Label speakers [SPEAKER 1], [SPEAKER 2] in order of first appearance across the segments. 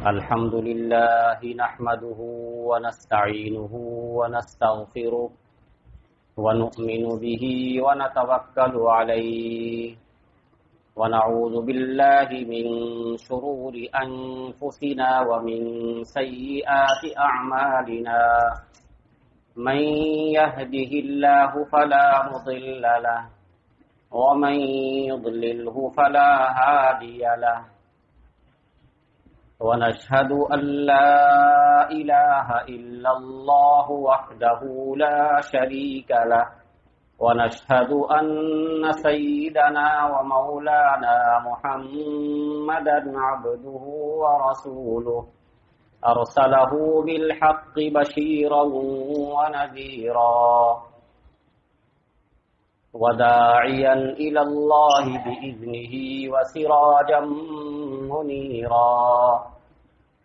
[SPEAKER 1] الحمد لله نحمده ونستعينه ونستغفره ونؤمن به ونتوكل عليه ونعوذ بالله من شرور أنفسنا ومن سيئات أعمالنا من يهده الله فلا مضل له ومن يضلله فلا هادي له ونشهد أن لا إله إلا الله وحده لا شريك له ونشهد أن سيدنا ومولانا محمدا عبده ورسوله أرسله بالحق بشيرا ونذيرا وداعيا إلى الله بإذنه وسراجا منيرا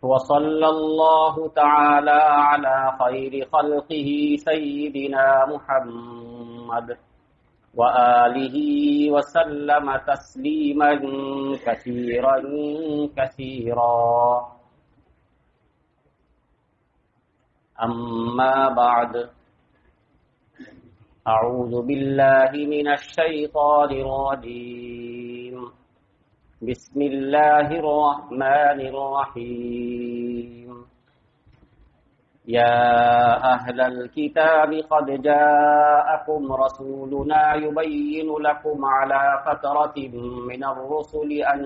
[SPEAKER 1] وصلى الله تعالى على خير خلقه سيدنا محمد وآله وسلم تسليما كثيرا كثيرا أما بعد أعوذ بالله من الشيطان الرجيم بسم الله الرحمن الرحيم يا أهل الكتاب قد جاءكم رسولنا يبين لكم على فترة من الرسل أن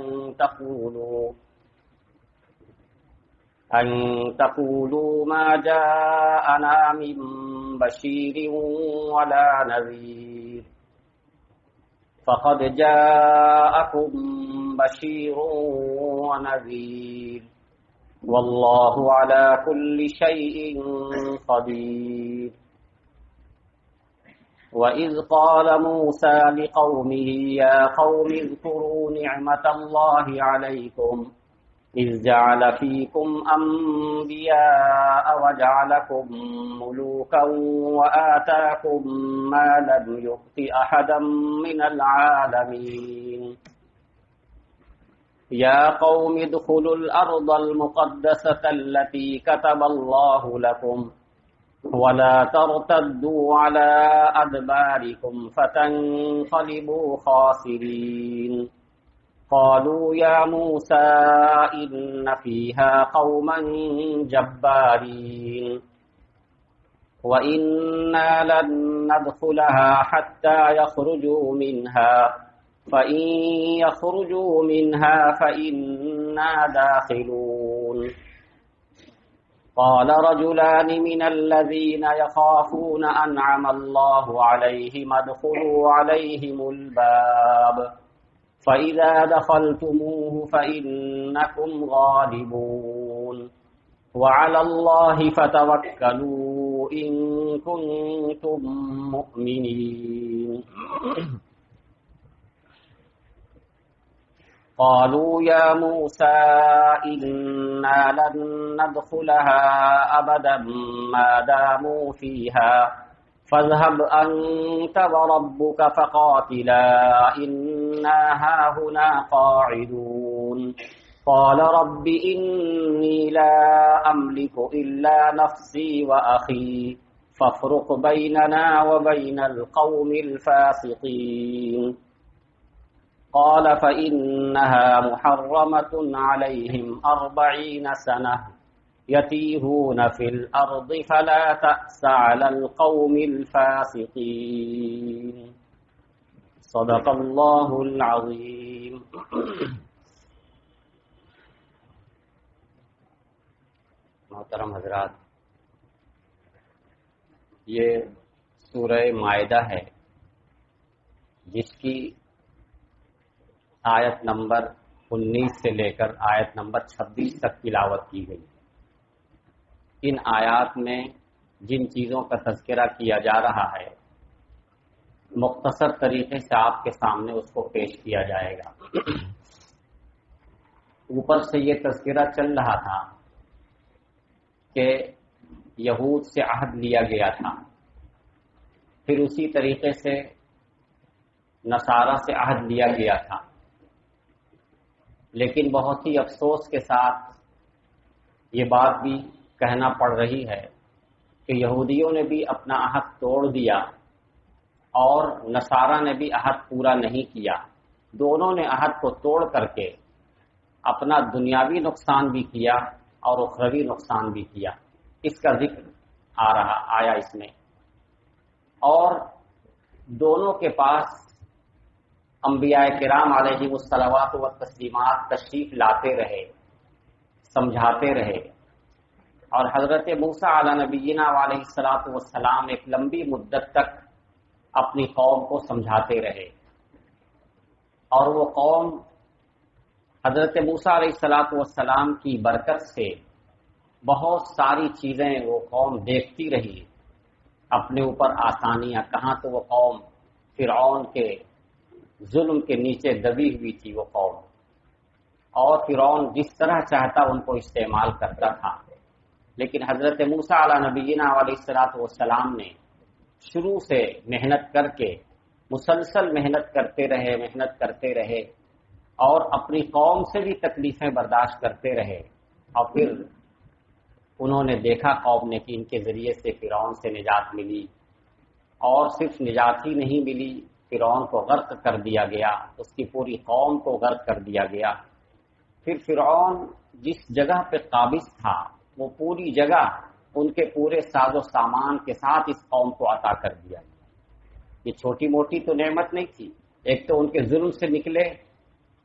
[SPEAKER 1] تقولوا ما جاءنا من بشير ولا نذير فقد جاءكم بشير ونذير والله على كل شيء قدير وإذ قال موسى لقومه يا قوم اذكروا نعمة الله عليكم إذ جعل فيكم أنبياء وجعلكم ملوكا وآتاكم ما لم يؤت أحدا من العالمين يا قوم ادخلوا الأرض المقدسة التي كتب الله لكم ولا ترتدوا على أدباركم فتنقلبوا خاسرين قالوا يا موسى إن فيها قوما جبارين وإنا لن ندخلها حتى يخرجوا منها فإن يخرجوا منها فإنا داخلون قال رجلان من الذين يخافون أنعم الله عليهم ادخلوا عليهم الباب فإذا دخلتموه فإنكم غالبون وعلى الله فتوكلوا إن كنتم مؤمنين قالوا يا موسى إنا لن ندخلها أبدا ما داموا فيها فاذهب أنت وربك فقاتلا إنا هاهنا قاعدون قال رب إني لا أملك إلا نفسي وأخي فافرق بيننا وبين القوم الفاسقين قال فإنها محرمة عليهم 40 سنة يتيهون في الأرض فلا تأس على القوم الفاسقين صدق الله العظيم. محترم حضرات، یہ سورہ مائدہ ہے جس کی آیت نمبر 19 سے لے کر آیت نمبر 26 تک تلاوت کی گئی. ان آیات میں جن چیزوں کا تذکرہ کیا جا رہا ہے مختصر طریقے سے آپ کے سامنے اس کو پیش کیا جائے گا. اوپر سے یہ تذکرہ چل رہا تھا کہ یہود سے عہد لیا گیا تھا، پھر اسی طریقے سے نصارہ سے عہد لیا گیا تھا، لیکن بہت ہی افسوس کے ساتھ یہ بات بھی کہنا پڑ رہی ہے کہ یہودیوں نے بھی اپنا عہد توڑ دیا اور نصارہ نے بھی عہد پورا نہیں کیا. دونوں نے عہد کو توڑ کر کے اپنا دنیاوی نقصان بھی کیا اور اخروی نقصان بھی کیا. اس کا ذکر آیا اس میں. اور دونوں کے پاس انبیاء کرام علیہ الصلوات و تسلیمات تشریف لاتے رہے، سمجھاتے رہے، اور حضرت موسیٰ علی نبینا علیہ الصلوۃ والسلام ایک لمبی مدت تک اپنی قوم کو سمجھاتے رہے. اور وہ قوم حضرت موسیٰ علیہ الصلوۃ والسلام کی برکت سے بہت ساری چیزیں وہ قوم دیکھتی رہی، اپنے اوپر آسانیاں. کہاں تو وہ قوم فرعون کے ظلم کے نیچے دبی ہوئی تھی وہ قوم، اور فرعون جس طرح چاہتا ان کو استعمال کرتا تھا. لیکن حضرت موسیٰ علی نبینا علیہ الصلوۃ والسلام نے شروع سے محنت کر کے مسلسل محنت کرتے رہے اور اپنی قوم سے بھی تکلیفیں برداشت کرتے رہے. اور پھر انہوں نے دیکھا قوم نے کہ ان کے ذریعے سے فرعون سے نجات ملی، اور صرف نجات ہی نہیں ملی، فرعون کو غرق کر دیا گیا، اس کی پوری قوم کو غرق کر دیا گیا. پھر فرعون جس جگہ پہ قابض تھا وہ پوری جگہ ان کے پورے ساز و سامان کے ساتھ اس قوم کو عطا کر دیا گیا. یہ چھوٹی موٹی تو نعمت نہیں تھی. ایک تو ان کے ظلم سے نکلے،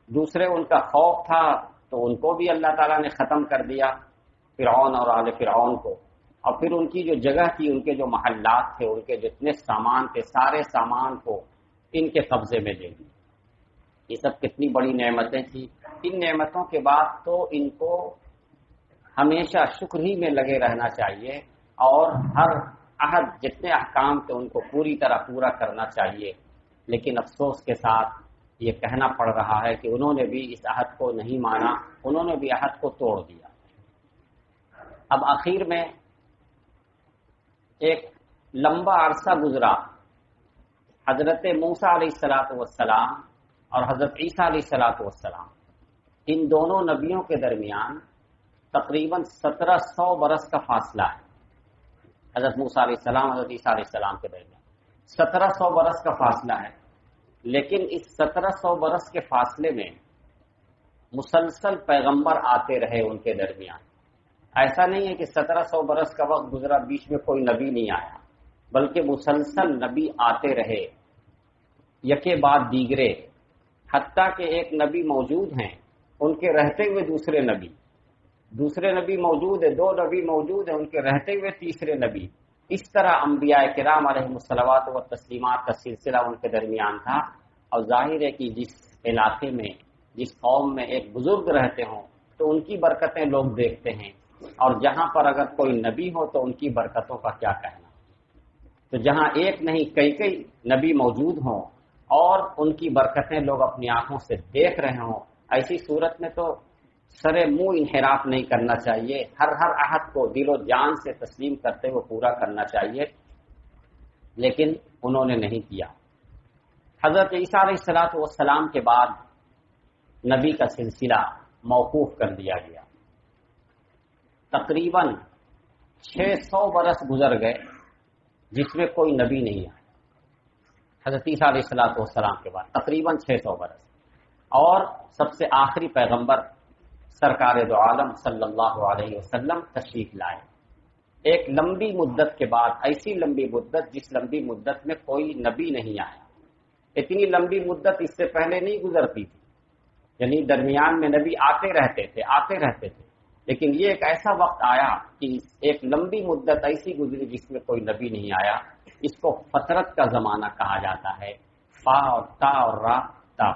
[SPEAKER 1] دوسرے ان کا خوف تھا تو ان کو بھی اللہ تعالیٰ نے ختم کر دیا، فرعون اور آل فرعون کو. اور پھر ان کی جو جگہ تھی، ان کے جو محلات تھے، ان کے جتنے سامان تھے، سارے سامان کو ان کے قبضے میں دے دی. یہ سب کتنی بڑی نعمتیں تھیں. ان نعمتوں کے بعد تو ان کو ہمیشہ شکر ہی میں لگے رہنا چاہیے، اور ہر عہد جتنے احکام تھے ان کو پوری طرح پورا کرنا چاہیے. لیکن افسوس کے ساتھ یہ کہنا پڑ رہا ہے کہ انہوں نے بھی اس عہد کو نہیں مانا، انہوں نے بھی عہد کو توڑ دیا. اب آخر میں ایک لمبا عرصہ گزرا. حضرت موسیٰ علیہ الصلوۃ والسلام اور حضرت عیسیٰ علیہ الصلوۃ والسلام، ان دونوں نبیوں کے درمیان تقریباً 1700 برس کا فاصلہ ہے. حضرت موسیٰ علیہ السلام حضرت عیسیٰ علیہ السلام کے درمیان 1700 برس کا فاصلہ ہے. لیکن اس 1700 برس کے فاصلے میں مسلسل پیغمبر آتے رہے ان کے درمیان. ایسا نہیں ہے کہ 1700 برس کا وقت گزرا بیچ میں کوئی نبی نہیں آیا، بلکہ مسلسل نبی آتے رہے یکے بعد دیگرے، حتیٰ کہ ایک نبی موجود ہیں ان کے رہتے ہوئے دوسرے نبی موجود ہے، 2 نبی موجود ہیں ان کے رہتے ہوئے تیسرے نبی. اس طرح انبیاء کرام علیہم الصلوات و تسلیمات کا سلسلہ ان کے درمیان تھا. اور ظاہر ہے کہ جس علاقے میں جس قوم میں ایک بزرگ رہتے ہوں تو ان کی برکتیں لوگ دیکھتے ہیں، اور جہاں پر اگر کوئی نبی ہو تو ان کی برکتوں کا کیا کہنا. تو جہاں ایک نہیں کئی نبی موجود ہوں اور ان کی برکتیں لوگ اپنی آنکھوں سے دیکھ رہے ہوں، ایسی صورت میں تو سر منہ انحراف نہیں کرنا چاہیے. ہر عہد کو دل و جان سے تسلیم کرتے ہوئے پورا کرنا چاہیے. لیکن انہوں نے نہیں کیا. حضرت عیسیٰ علیہ الصلوۃ والسلام کے بعد نبی کا سلسلہ موقوف کر دیا گیا. تقریباً 600 برس گزر گئے جس میں کوئی نبی نہیں آیا. حضرت عیسیٰ علیہ الصلوۃ والسلام کے بعد تقریباً 600 برس، اور سب سے آخری پیغمبر سرکار دو عالم صلی اللہ علیہ وسلم تشریف لائے. ایک لمبی مدت کے بعد، ایسی لمبی مدت جس لمبی مدت میں کوئی نبی نہیں آیا. اتنی لمبی مدت اس سے پہلے نہیں گزرتی تھی، یعنی درمیان میں نبی آتے رہتے تھے. لیکن یہ ایک ایسا وقت آیا کہ ایک لمبی مدت ایسی گزری جس میں کوئی نبی نہیں آیا. اس کو فترت کا زمانہ کہا جاتا ہے. فا اور تا اور را تا،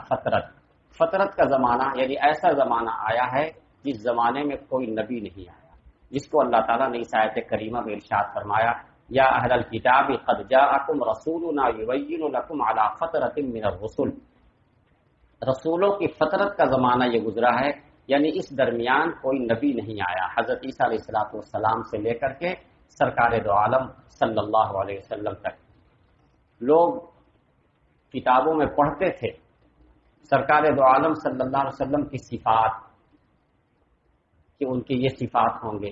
[SPEAKER 1] فترت کا زمانہ، یعنی ایسا زمانہ آیا ہے جس زمانے میں کوئی نبی نہیں آیا، جس کو اللہ تعالیٰ نے اس آیت کریمہ میں ارشاد فرمایا، یا اہل الکتاب قد جاءکم رسولنا یبین لکم علی فترۃ من الرسل. رسولوں کی فترت کا زمانہ یہ گزرا ہے، یعنی اس درمیان کوئی نبی نہیں آیا. حضرت عیسیٰ علیہ الصلوۃ والسلام سے لے کر کے سرکار دو عالم صلی اللہ علیہ وسلم تک لوگ کتابوں میں پڑھتے تھے سرکار دو عالم صلی اللہ علیہ وسلم کی صفات، کہ کہ ان کے یہ صفات ہوں گے،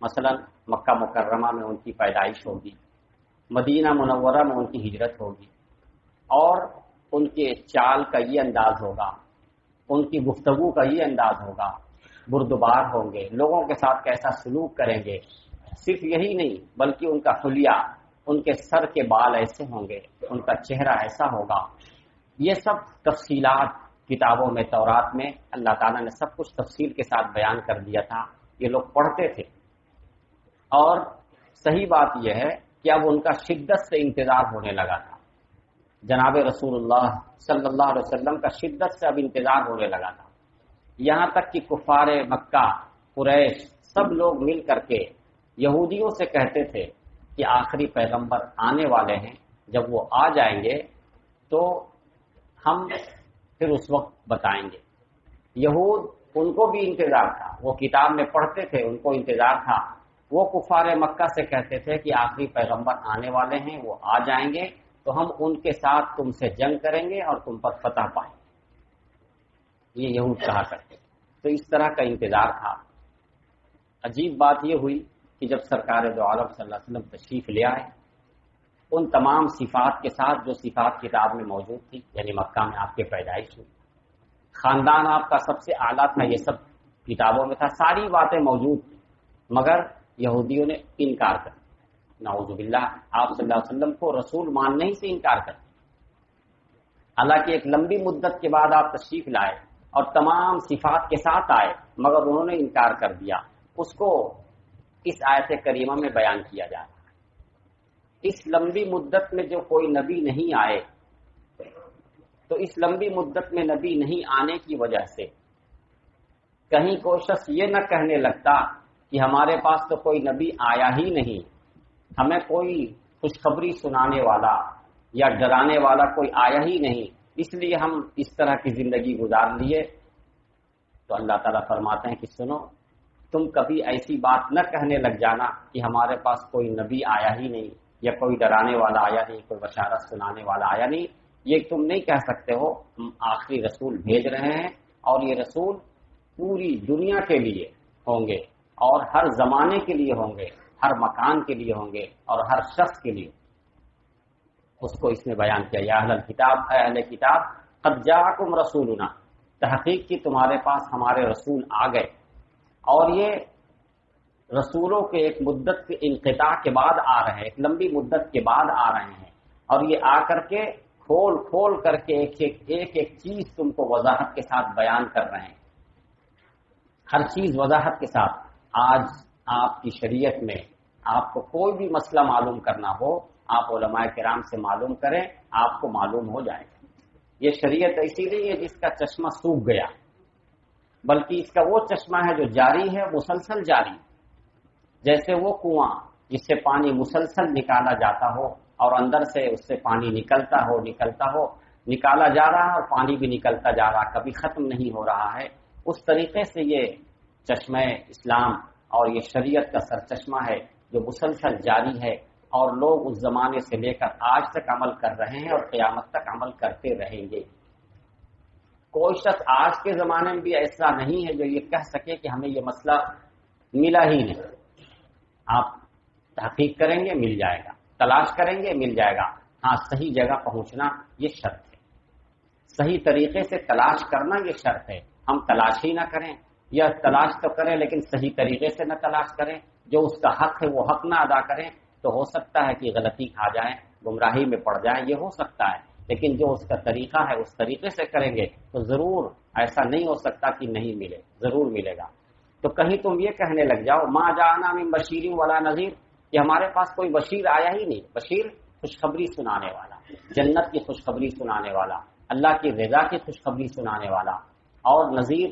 [SPEAKER 1] مثلا مکہ مکرمہ میں ان کی پیدائش ہوگی، مدینہ منورہ میں ان کی ہجرت ہوگی، اور ان کے چال کا یہ انداز ہوگا، ان کی گفتگو کا یہ انداز ہوگا، بردبار ہوں گے، لوگوں کے ساتھ کیسا سلوک کریں گے۔ صرف یہی نہیں بلکہ ان کا حلیہ، ان کے سر کے بال ایسے ہوں گے، ان کا چہرہ ایسا ہوگا۔ یہ سب تفصیلات کتابوں میں، تورات میں اللہ تعالیٰ نے سب کچھ تفصیل کے ساتھ بیان کر دیا تھا، یہ لوگ پڑھتے تھے۔ اور صحیح بات یہ ہے کہ اب ان کا شدت سے انتظار ہونے لگا تھا، جناب رسول اللہ صلی اللہ علیہ وسلم کا شدت سے اب انتظار ہونے لگا تھا، یہاں تک کہ کفار مکہ، قریش، سب لوگ مل کر کے یہودیوں سے کہتے تھے کہ آخری پیغمبر آنے والے ہیں، جب وہ آ جائیں گے تو ہم پھر اس وقت بتائیں گے۔ یہود ان کو بھی انتظار تھا، وہ کتاب میں پڑھتے تھے، ان کو انتظار تھا، وہ کفار مکہ سے کہتے تھے کہ آخری پیغمبر آنے والے ہیں، وہ آ جائیں گے تو ہم ان کے ساتھ تم سے جنگ کریں گے اور تم پر فتح پائیں گے، یہ یہود کہا کرتے تھے۔ تو اس طرح کا انتظار تھا۔ عجیب بات یہ ہوئی کہ جب سرکار دو عالم صلی اللہ علیہ وسلم تشریف لے آئے، ان تمام صفات کے ساتھ جو صفات کتاب میں موجود تھی، یعنی مکہ میں آپ کے پیدائش ہوئی، خاندان آپ کا سب سے اعلیٰ تھا، یہ سب کتابوں میں تھا، ساری باتیں موجود تھیں، مگر یہودیوں نے انکار کر دیا۔ نعوذ باللہ، آپ صلی اللہ علیہ وسلم کو رسول ماننے ہی سے انکار کر دیا۔ حالانکہ ایک لمبی مدت کے بعد آپ تشریف لائے اور تمام صفات کے ساتھ آئے، مگر انہوں نے انکار کر دیا۔ اس کو اس آیت کریمہ میں بیان کیا جا رہا ہے۔ اس لمبی مدت میں جو کوئی نبی نہیں آئے، تو اس لمبی مدت میں نبی نہیں آنے کی وجہ سے کہیں کوئی شخص یہ نہ کہنے لگتا کہ ہمارے پاس تو کوئی نبی آیا ہی نہیں، ہمیں کوئی خوشخبری سنانے والا یا ڈرانے والا کوئی آیا ہی نہیں، اس لیے ہم اس طرح کی زندگی گزار لیے۔ تو اللہ تعالیٰ فرماتے ہیں کہ سنو، تم کبھی ایسی بات نہ کہنے لگ جانا کہ ہمارے پاس کوئی نبی آیا ہی نہیں، یا کوئی ڈرانے والا آیا نہیں، کوئی بشارت سنانے والا آیا نہیں، یہ تم نہیں کہہ سکتے ہو۔ ہم آخری رسول بھیج رہے ہیں، اور یہ رسول پوری دنیا کے لیے ہوں گے، اور ہر زمانے کے لیے ہوں گے، ہر مکان کے لیے ہوں گے، اور ہر شخص کے لیے۔ اس کو اس نے بیان کیا، یا اہل الکتاب، اے اہل کتاب، قد جاءکم رسولنا، تحقیق کی تمہارے پاس ہمارے رسول آ گئے، اور یہ رسولوں کے ایک مدت کے انقطاع کے بعد آ رہے ہیں، ایک لمبی مدت کے بعد آ رہے ہیں، اور یہ آ کر کے کھول کھول کر کے ایک چیز تم کو وضاحت کے ساتھ بیان کر رہے ہیں، ہر چیز وضاحت کے ساتھ۔ آج آپ کی شریعت میں آپ کو کوئی بھی مسئلہ معلوم کرنا ہو، آپ علماء کرام سے معلوم کریں، آپ کو معلوم ہو جائے گا۔ یہ شریعت ایسی نہیں ہے جس کا چشمہ سوکھ گیا، بلکہ اس کا وہ چشمہ ہے جو جاری ہے، مسلسل جاری، جیسے وہ کنواں جس سے پانی مسلسل نکالا جاتا ہو، اور اندر سے اس سے پانی نکلتا ہو، نکالا جا رہا ہے، اور پانی بھی نکلتا جا رہا، کبھی ختم نہیں ہو رہا ہے۔ اس طریقے سے یہ چشمہ اسلام اور یہ شریعت کا سرچشمہ ہے جو مسلسل جاری ہے، اور لوگ اس زمانے سے لے کر آج تک عمل کر رہے ہیں اور قیامت تک عمل کرتے رہیں گے۔ کوئی شخص آج کے زمانے میں بھی ایسا نہیں ہے جو یہ کہہ سکے کہ ہمیں یہ مسئلہ ملا ہی نہیں۔ آپ تحقیق کریں گے مل جائے گا، تلاش کریں گے مل جائے گا، ہاں صحیح جگہ پہنچنا یہ شرط ہے، صحیح طریقے سے تلاش کرنا یہ شرط ہے۔ ہم تلاش ہی نہ کریں، یا تلاش تو کریں لیکن صحیح طریقے سے نہ تلاش کریں، جو اس کا حق ہے وہ حق نہ ادا کریں، تو ہو سکتا ہے کہ غلطی کھا جائیں، گمراہی میں پڑ جائیں، یہ ہو سکتا ہے۔ لیکن جو اس کا طریقہ ہے اس طریقے سے کریں گے تو ضرور ایسا نہیں ہو سکتا کہ نہیں ملے، ضرور ملے گا۔ تو کہیں تم یہ کہنے لگ جاؤ ما جاءنا من بشیر ولا نذیر، کہ ہمارے پاس کوئی بشیر آیا ہی نہیں۔ بشیر خوشخبری سنانے والا، جنت کی خوشخبری سنانے والا، اللہ کی رضا کی خوشخبری سنانے والا، اور نذیر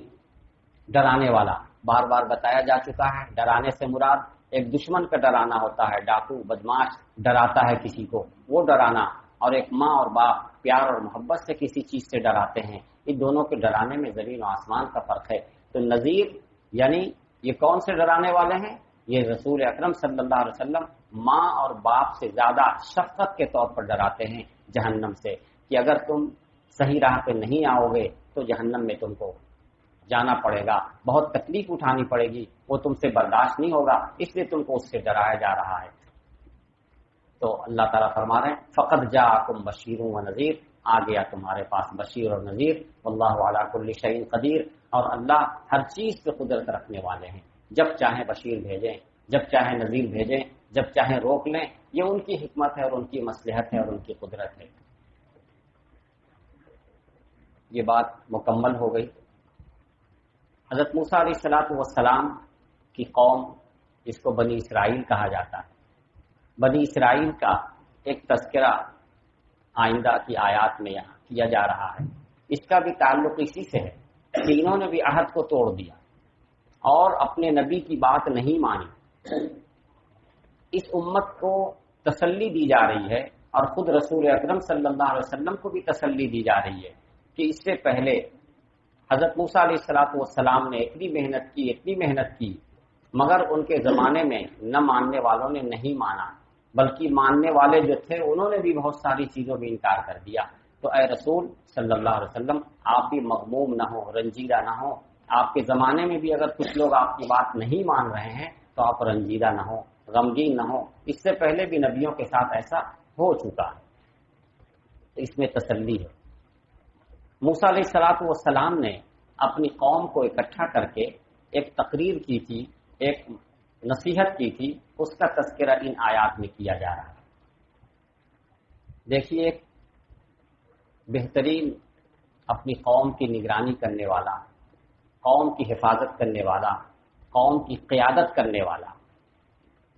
[SPEAKER 1] ڈرانے والا۔ بار بار بتایا جا چکا ہے، ڈرانے سے مراد ایک دشمن کا ڈرانا ہوتا ہے، ڈاکو بدماش ڈراتا ہے کسی کو، وہ ڈرانا، اور ایک ماں اور باپ پیار اور محبت سے کسی چیز سے ڈراتے ہیں، ان دونوں کے ڈرانے میں زمین و آسمان کا فرق ہے۔ تو نذیر یعنی یہ کون سے ڈرانے والے ہیں؟ یہ رسول اکرم صلی اللہ علیہ وسلم ماں اور باپ سے زیادہ شفقت کے طور پر ڈراتے ہیں جہنم سے، کہ اگر تم صحیح راہ پہ نہیں آؤ گے تو جہنم میں تم کو جانا پڑے گا، بہت تکلیف اٹھانی پڑے گی، وہ تم سے برداشت نہیں ہوگا، اس لیے تم کو اس سے ڈرایا جا رہا ہے۔ تو اللہ تعالیٰ فرما رہے ہیں فقط جاءکم بشیر و نذیر، آ گیا تمہارے پاس بشیر اور نذیر، واللہ علی کل شیء قدیر، اور اللہ ہر چیز پہ قدرت رکھنے والے ہیں، جب چاہیں بشیر بھیجیں، جب چاہیں نذیر بھیجیں، جب چاہیں روک لیں، یہ ان کی حکمت ہے اور ان کی مصلحت ہے اور ان کی قدرت ہے۔ یہ بات مکمل ہو گئی۔ حضرت موسیٰ علیہ السلام کی قوم، جس کو بنی اسرائیل کہا جاتا ہے، بنی اسرائیل کا ایک تذکرہ آئندہ کی آیات میں یہاں کیا جا رہا ہے۔ اس کا بھی تعلق اسی سے ہے کہ انہوں نے بھی عہد کو توڑ دیا اور اپنے نبی کی بات نہیں مانی۔ اس امت کو تسلی دی جا رہی ہے اور خود رسول اکرم صلی اللہ علیہ وسلم کو بھی تسلی دی جا رہی ہے کہ اس سے پہلے حضرت موسیٰ علیہ السلام نے اتنی محنت کی مگر ان کے زمانے میں نہ ماننے والوں نے نہیں مانا، بلکہ ماننے والے جو تھے انہوں نے بھی بہت ساری چیزوں میں انکار کر دیا۔ تو اے رسول صلی اللہ علیہ وسلم، آپ بھی مغموم نہ ہو، رنجیدہ نہ ہو۔ آپ کے زمانے میں بھی اگر کچھ لوگ آپ کی بات نہیں مان رہے ہیں تو آپ رنجیدہ نہ ہو، غمگین نہ ہو، اس سے پہلے بھی نبیوں کے ساتھ ایسا ہو چکا ہے۔ تو اس میں تسلی ہے۔ موسیٰ علیہ السلام نے اپنی قوم کو اکٹھا کر کے ایک تقریر کی تھی، ایک نصیحت کی تھی، اس کا تذکرہ ان آیات میں کیا جا رہا ہے۔ دیکھیے، ایک بہترین اپنی قوم کی نگرانی کرنے والا، قوم کی حفاظت کرنے والا، قوم کی قیادت کرنے والا،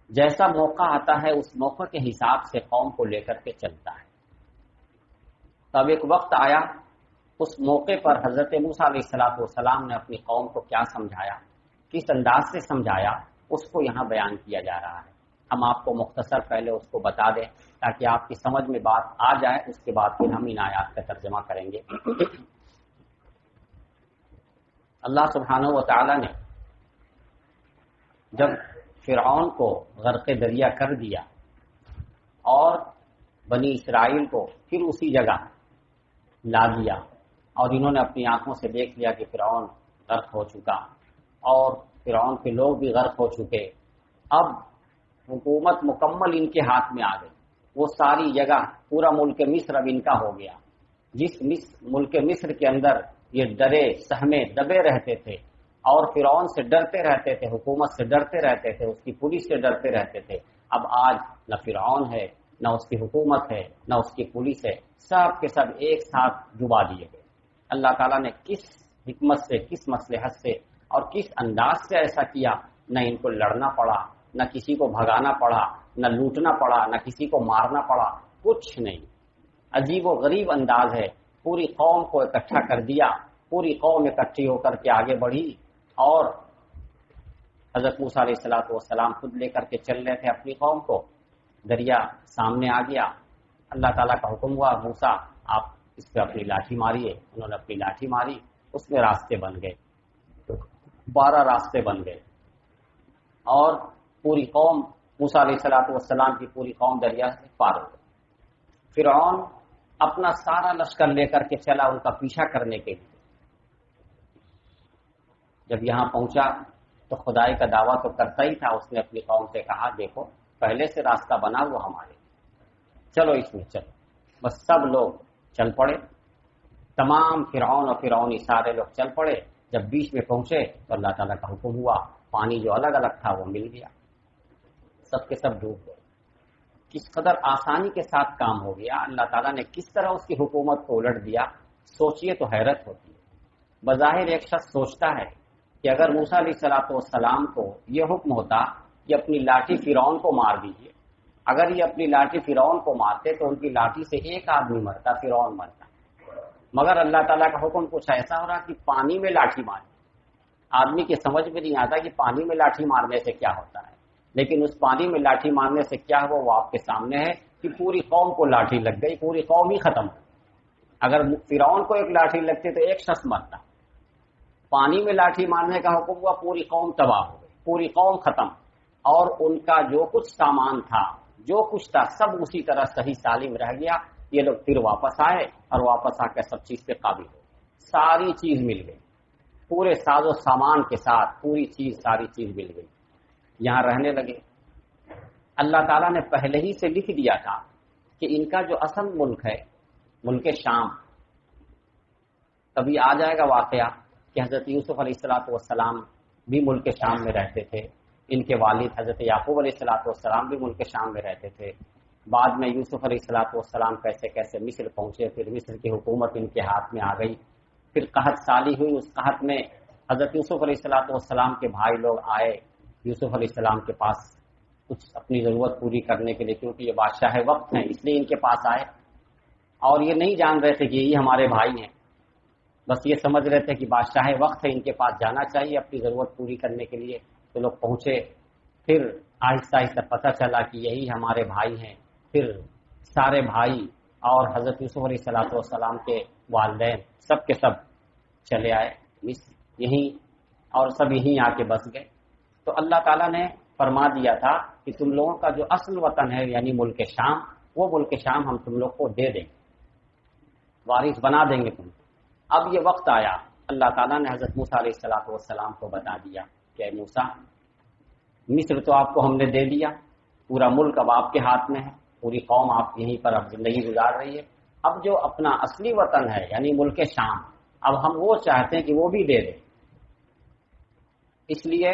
[SPEAKER 1] جیسا موقع آتا ہے اس موقع کے حساب سے قوم کو لے کر کے چلتا ہے۔ تب ایک وقت آیا، اس موقع پر حضرت موسیٰ علیہ السلام نے اپنی قوم کو کیا سمجھایا، کس انداز سے سمجھایا، اس کو یہاں بیان کیا جا رہا ہے۔ ہم آپ کو مختصر پہلے اس کو بتا دیں تاکہ آپ کی سمجھ میں بات آ جائے، اس کے بعد پھر ہم ان آیات کا ترجمہ کریں گے۔ اللہ سبحانہ و تعالی نے جب فرعون کو غرق دریا کر دیا اور بنی اسرائیل کو پھر اسی جگہ لا دیا اور انہوں نے اپنی آنکھوں سے دیکھ لیا کہ فرعون غرق ہو چکا اور فرعون کے لوگ بھی غرق ہو چکے، اب حکومت مکمل ان کے ہاتھ میں آ گئی، وہ ساری جگہ، پورا ملک مصر اب ان کا ہو گیا۔ جس ملک مصر کے اندر یہ ڈرے سہمے دبے رہتے تھے اور فرعون سے ڈرتے رہتے تھے، حکومت سے ڈرتے رہتے تھے، اس کی پولیس سے ڈرتے رہتے تھے، اب آج نہ فرعون ہے، نہ اس کی حکومت ہے، نہ اس کی پولیس ہے، سب کے سب ایک ساتھ ڈبا دیے گئے۔ اللہ تعالیٰ نے کس حکمت سے، کس مصلحت سے اور کس انداز سے ایسا کیا، نہ ان کو لڑنا پڑا، نہ کسی کو بھگانا پڑا، نہ لوٹنا پڑا، نہ کسی کو مارنا پڑا، کچھ نہیں۔ عجیب و غریب انداز ہے، پوری قوم کو اکٹھا کر دیا، پوری قوم اکٹھی ہو کر کے آگے بڑھی اور حضرت موسیٰ علیہ السلام خود لے کر کے چل رہے تھے اپنی قوم کو، دریا سامنے آ گیا، اللہ تعالیٰ کا حکم ہوا موسیٰ آپ اس پہ اپنی لاٹھی ماریے، انہوں نے اپنی لاٹھی ماری، اس میں راستے بن گئے، 12 راستے بن گئے اور پوری قوم، موسیٰ علیہ السلام کی پوری قوم دریا سے پار ہو گئی۔ فرعون اپنا سارا لشکر لے کر کے چلا ان کا پیچھا کرنے کے لیے۔ جب یہاں پہنچا تو خدائی کا دعویٰ تو کرتا ہی تھا، اس نے اپنی قوم سے کہا دیکھو پہلے سے راستہ بنا ہوا ہمارے، چلو اس میں چلو۔ بس سب لوگ چل پڑے، تمام فرعون اور فرعونی سارے لوگ چل پڑے۔ جب بیچ میں پہنچے تو اللہ تعالیٰ کا حکم ہوا، پانی جو الگ الگ تھا وہ مل گیا، سب کے سب ڈوب گئے۔ کس قدر آسانی کے ساتھ کام ہو گیا، اللہ تعالیٰ نے کس طرح اس کی حکومت کو الٹ دیا، سوچئے تو حیرت ہوتی ہے۔ بظاہر ایک شخص سوچتا ہے کہ اگر موسیٰ علیہ السلام کو یہ حکم ہوتا کہ اپنی لاٹھی فرعون کو مار دیجیے، اگر یہ اپنی لاٹھی فرعون کو مارتے تو ان کی لاٹھی سے ایک آدمی مرتا، فرعون مرتا، مگر اللہ تعالیٰ کا حکم کچھ ایسا ہو رہا کہ پانی میں لاٹھی ماری۔ آدمی کی سمجھ میں نہیں آتا کہ پانی میں لاٹھی مارنے سے کیا ہوتا ہے، لیکن اس پانی میں لاٹھی مارنے سے کیا ہوا وہ آپ کے سامنے ہے کہ پوری قوم کو لاٹھی لگ گئی، پوری قوم ہی ختم ہو۔ اگر فرعون کو ایک لاٹھی لگتی تو ایک شخص مرتا، پانی میں لاٹھی مارنے کا حکم ہوا، پوری قوم تباہ ہو گئی، پوری قوم ختم، اور ان کا جو کچھ سامان تھا، جو کچھ تھا، سب اسی طرح صحیح سالم رہ گیا۔ یہ لوگ پھر واپس آئے اور واپس آ کر سب چیز پہ قابل ہو، ساری چیز مل گئی۔ پورے ساز و سامان کے ساتھ پوری چیز ساری چیز مل گئی، یہاں رہنے لگے۔ اللہ تعالیٰ نے پہلے ہی سے لکھ دیا تھا کہ ان کا جو اصل ملک ہے ملک شام، کبھی آ جائے گا واقعہ کہ حضرت یوسف علیہ السلام بھی ملک شام میں رہتے تھے، ان کے والد حضرت یعقوب علیہ السلام بھی ملک شام میں رہتے تھے۔ بعد میں یوسف علیہ السلام کیسے کیسے مصر پہنچے، پھر مصر کی حکومت ان کے ہاتھ میں آ گئی، پھر قحط سالی ہوئی، اس قحط میں حضرت یوسف علیہ السلام کے بھائی لوگ آئے یوسف علیہ السلام کے پاس کچھ اپنی ضرورت پوری کرنے کے لیے، کیونکہ یہ بادشاہ وقت ہیں اس لیے ان کے پاس آئے، اور یہ نہیں جان رہے تھے کہ یہی ہمارے بھائی ہیں، بس یہ سمجھ رہے تھے کہ بادشاہ وقت ہے ان کے پاس جانا چاہیے اپنی ضرورت پوری کرنے کے لیے۔ تو لوگ پہنچے، پھر آہستہ آہستہ پتہ چلا کہ یہی ہمارے بھائی ہیں، پھر سارے بھائی اور حضرت یوسف علیہ السلام کے والدین سب کے سب چلے آئے یہیں، اور سب یہیں آ کے بس گئے۔ تو اللہ تعالیٰ نے فرما دیا تھا کہ تم لوگوں کا جو اصل وطن ہے یعنی ملک شام، وہ ملک شام ہم تم لوگ کو دے دیں گے، وارث بنا دیں گے تم کو۔ اب یہ وقت آیا، اللہ تعالیٰ نے حضرت موسیٰ علیہ السلام کو بتا دیا کہ اے موسیٰ، مصر تو آپ کو ہم نے دے دیا، پورا ملک اب آپ کے ہاتھ میں ہے، پوری قوم آپ یہیں پر اب زندگی گزار رہی ہے، اب جو اپنا اصلی وطن ہے یعنی ملک شام، اب ہم وہ چاہتے ہیں کہ وہ بھی دے دیں، اس لیے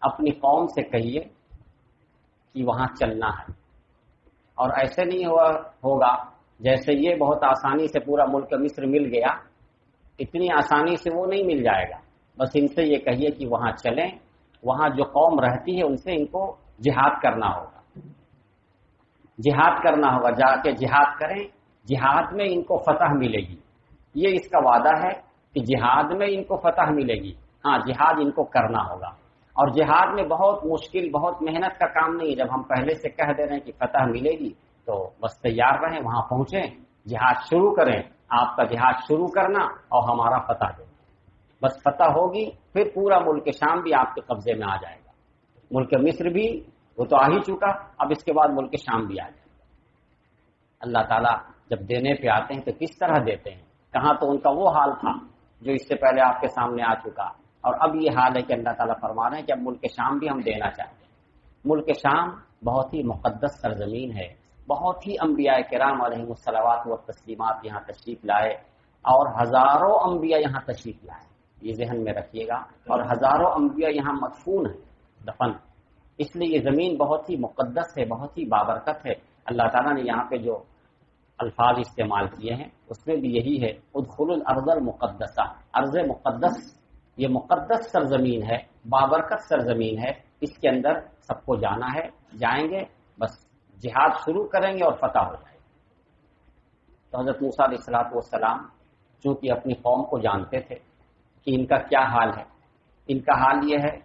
[SPEAKER 1] اپنی قوم سے کہیے کہ وہاں چلنا ہے، اور ایسے نہیں ہوگا جیسے یہ بہت آسانی سے پورا ملک مصر مل گیا، اتنی آسانی سے وہ نہیں مل جائے گا، بس ان سے یہ کہیے کہ وہاں چلیں، وہاں جو قوم رہتی ہے ان سے ان کو جہاد کرنا ہوگا، جہاد کرنا ہوگا، جا کے جہاد کریں، جہاد میں ان کو فتح ملے گی، یہ اس کا وعدہ ہے کہ جہاد میں ان کو فتح ملے گی، ہاں جہاد ان کو کرنا ہوگا، اور جہاد میں بہت مشکل بہت محنت کا کام نہیں، جب ہم پہلے سے کہہ دے رہے ہیں کہ فتح ملے گی تو بس تیار رہیں، وہاں پہنچیں، جہاد شروع کریں، آپ کا جہاد شروع کرنا اور ہمارا فتح دیں، بس فتح ہوگی پھر پورا ملک شام بھی آپ کے قبضے میں آ جائے گا، ملک مصر بھی وہ تو آ ہی چکا، اب اس کے بعد ملک شام بھی آ جائے گا۔ اللہ تعالیٰ جب دینے پہ آتے ہیں تو کس طرح دیتے ہیں، کہاں تو ان کا وہ حال تھا جو اس سے پہلے آپ کے سامنے آ چکا، اور اب یہ حال ہے کہ اللہ تعالیٰ فرما رہے ہیں کہ اب ملک شام بھی ہم دینا چاہتے ہیں۔ ملک شام بہت ہی مقدس سرزمین ہے، بہت ہی انبیاء کرام علیہم الصلوات و تسلیمات یہاں تشریف لائے، اور ہزاروں انبیاء یہاں تشریف لائے، یہ ذہن میں رکھیے گا، اور ہزاروں انبیاء یہاں مدفون ہیں، دفن، اس لیے یہ زمین بہت ہی مقدس ہے، بہت ہی بابرکت ہے۔ اللہ تعالیٰ نے یہاں پہ جو الفاظ استعمال کیے ہیں اس میں بھی یہی ہے، ادخلوا الارض المقدسہ، ارض مقدس، یہ مقدس سرزمین ہے، بابرکت سرزمین ہے، اس کے اندر سب کو جانا ہے، جائیں گے، بس جہاد شروع کریں گے اور فتح ہو جائے گا۔ تو حضرت موسیٰ علیہ السلام چونکہ اپنی قوم کو جانتے تھے کہ ان کا کیا حال ہے، ان کا حال یہ ہے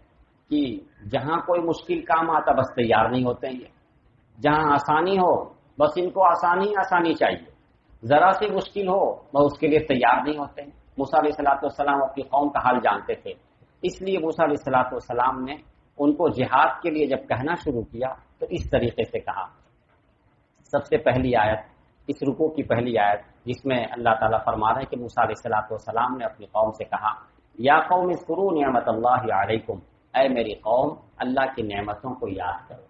[SPEAKER 1] کہ جہاں کوئی مشکل کام آتا بس تیار نہیں ہوتے ہیں، یہ جہاں آسانی ہو بس ان کو آسانی چاہیے، ذرا سی مشکل ہو وہ اس کے لیے تیار نہیں ہوتے ہیں۔ موسیٰ علیہ السلام اپنی قوم کا حال جانتے تھے، اس لیے موسیٰ علیہ السلام نے ان کو جہاد کے لیے جب کہنا شروع کیا تو اس طریقے سے کہا۔ سب سے پہلی آیت، اس رکوع کی پہلی آیت جس میں اللہ تعالیٰ فرما رہے ہیں کہ موسیٰ علیہ السلام نے اپنی قوم سے کہا، یا قوم اذکروا نعمت اللہ علیکم، اے میری قوم اللہ کی نعمتوں کو یاد کرو۔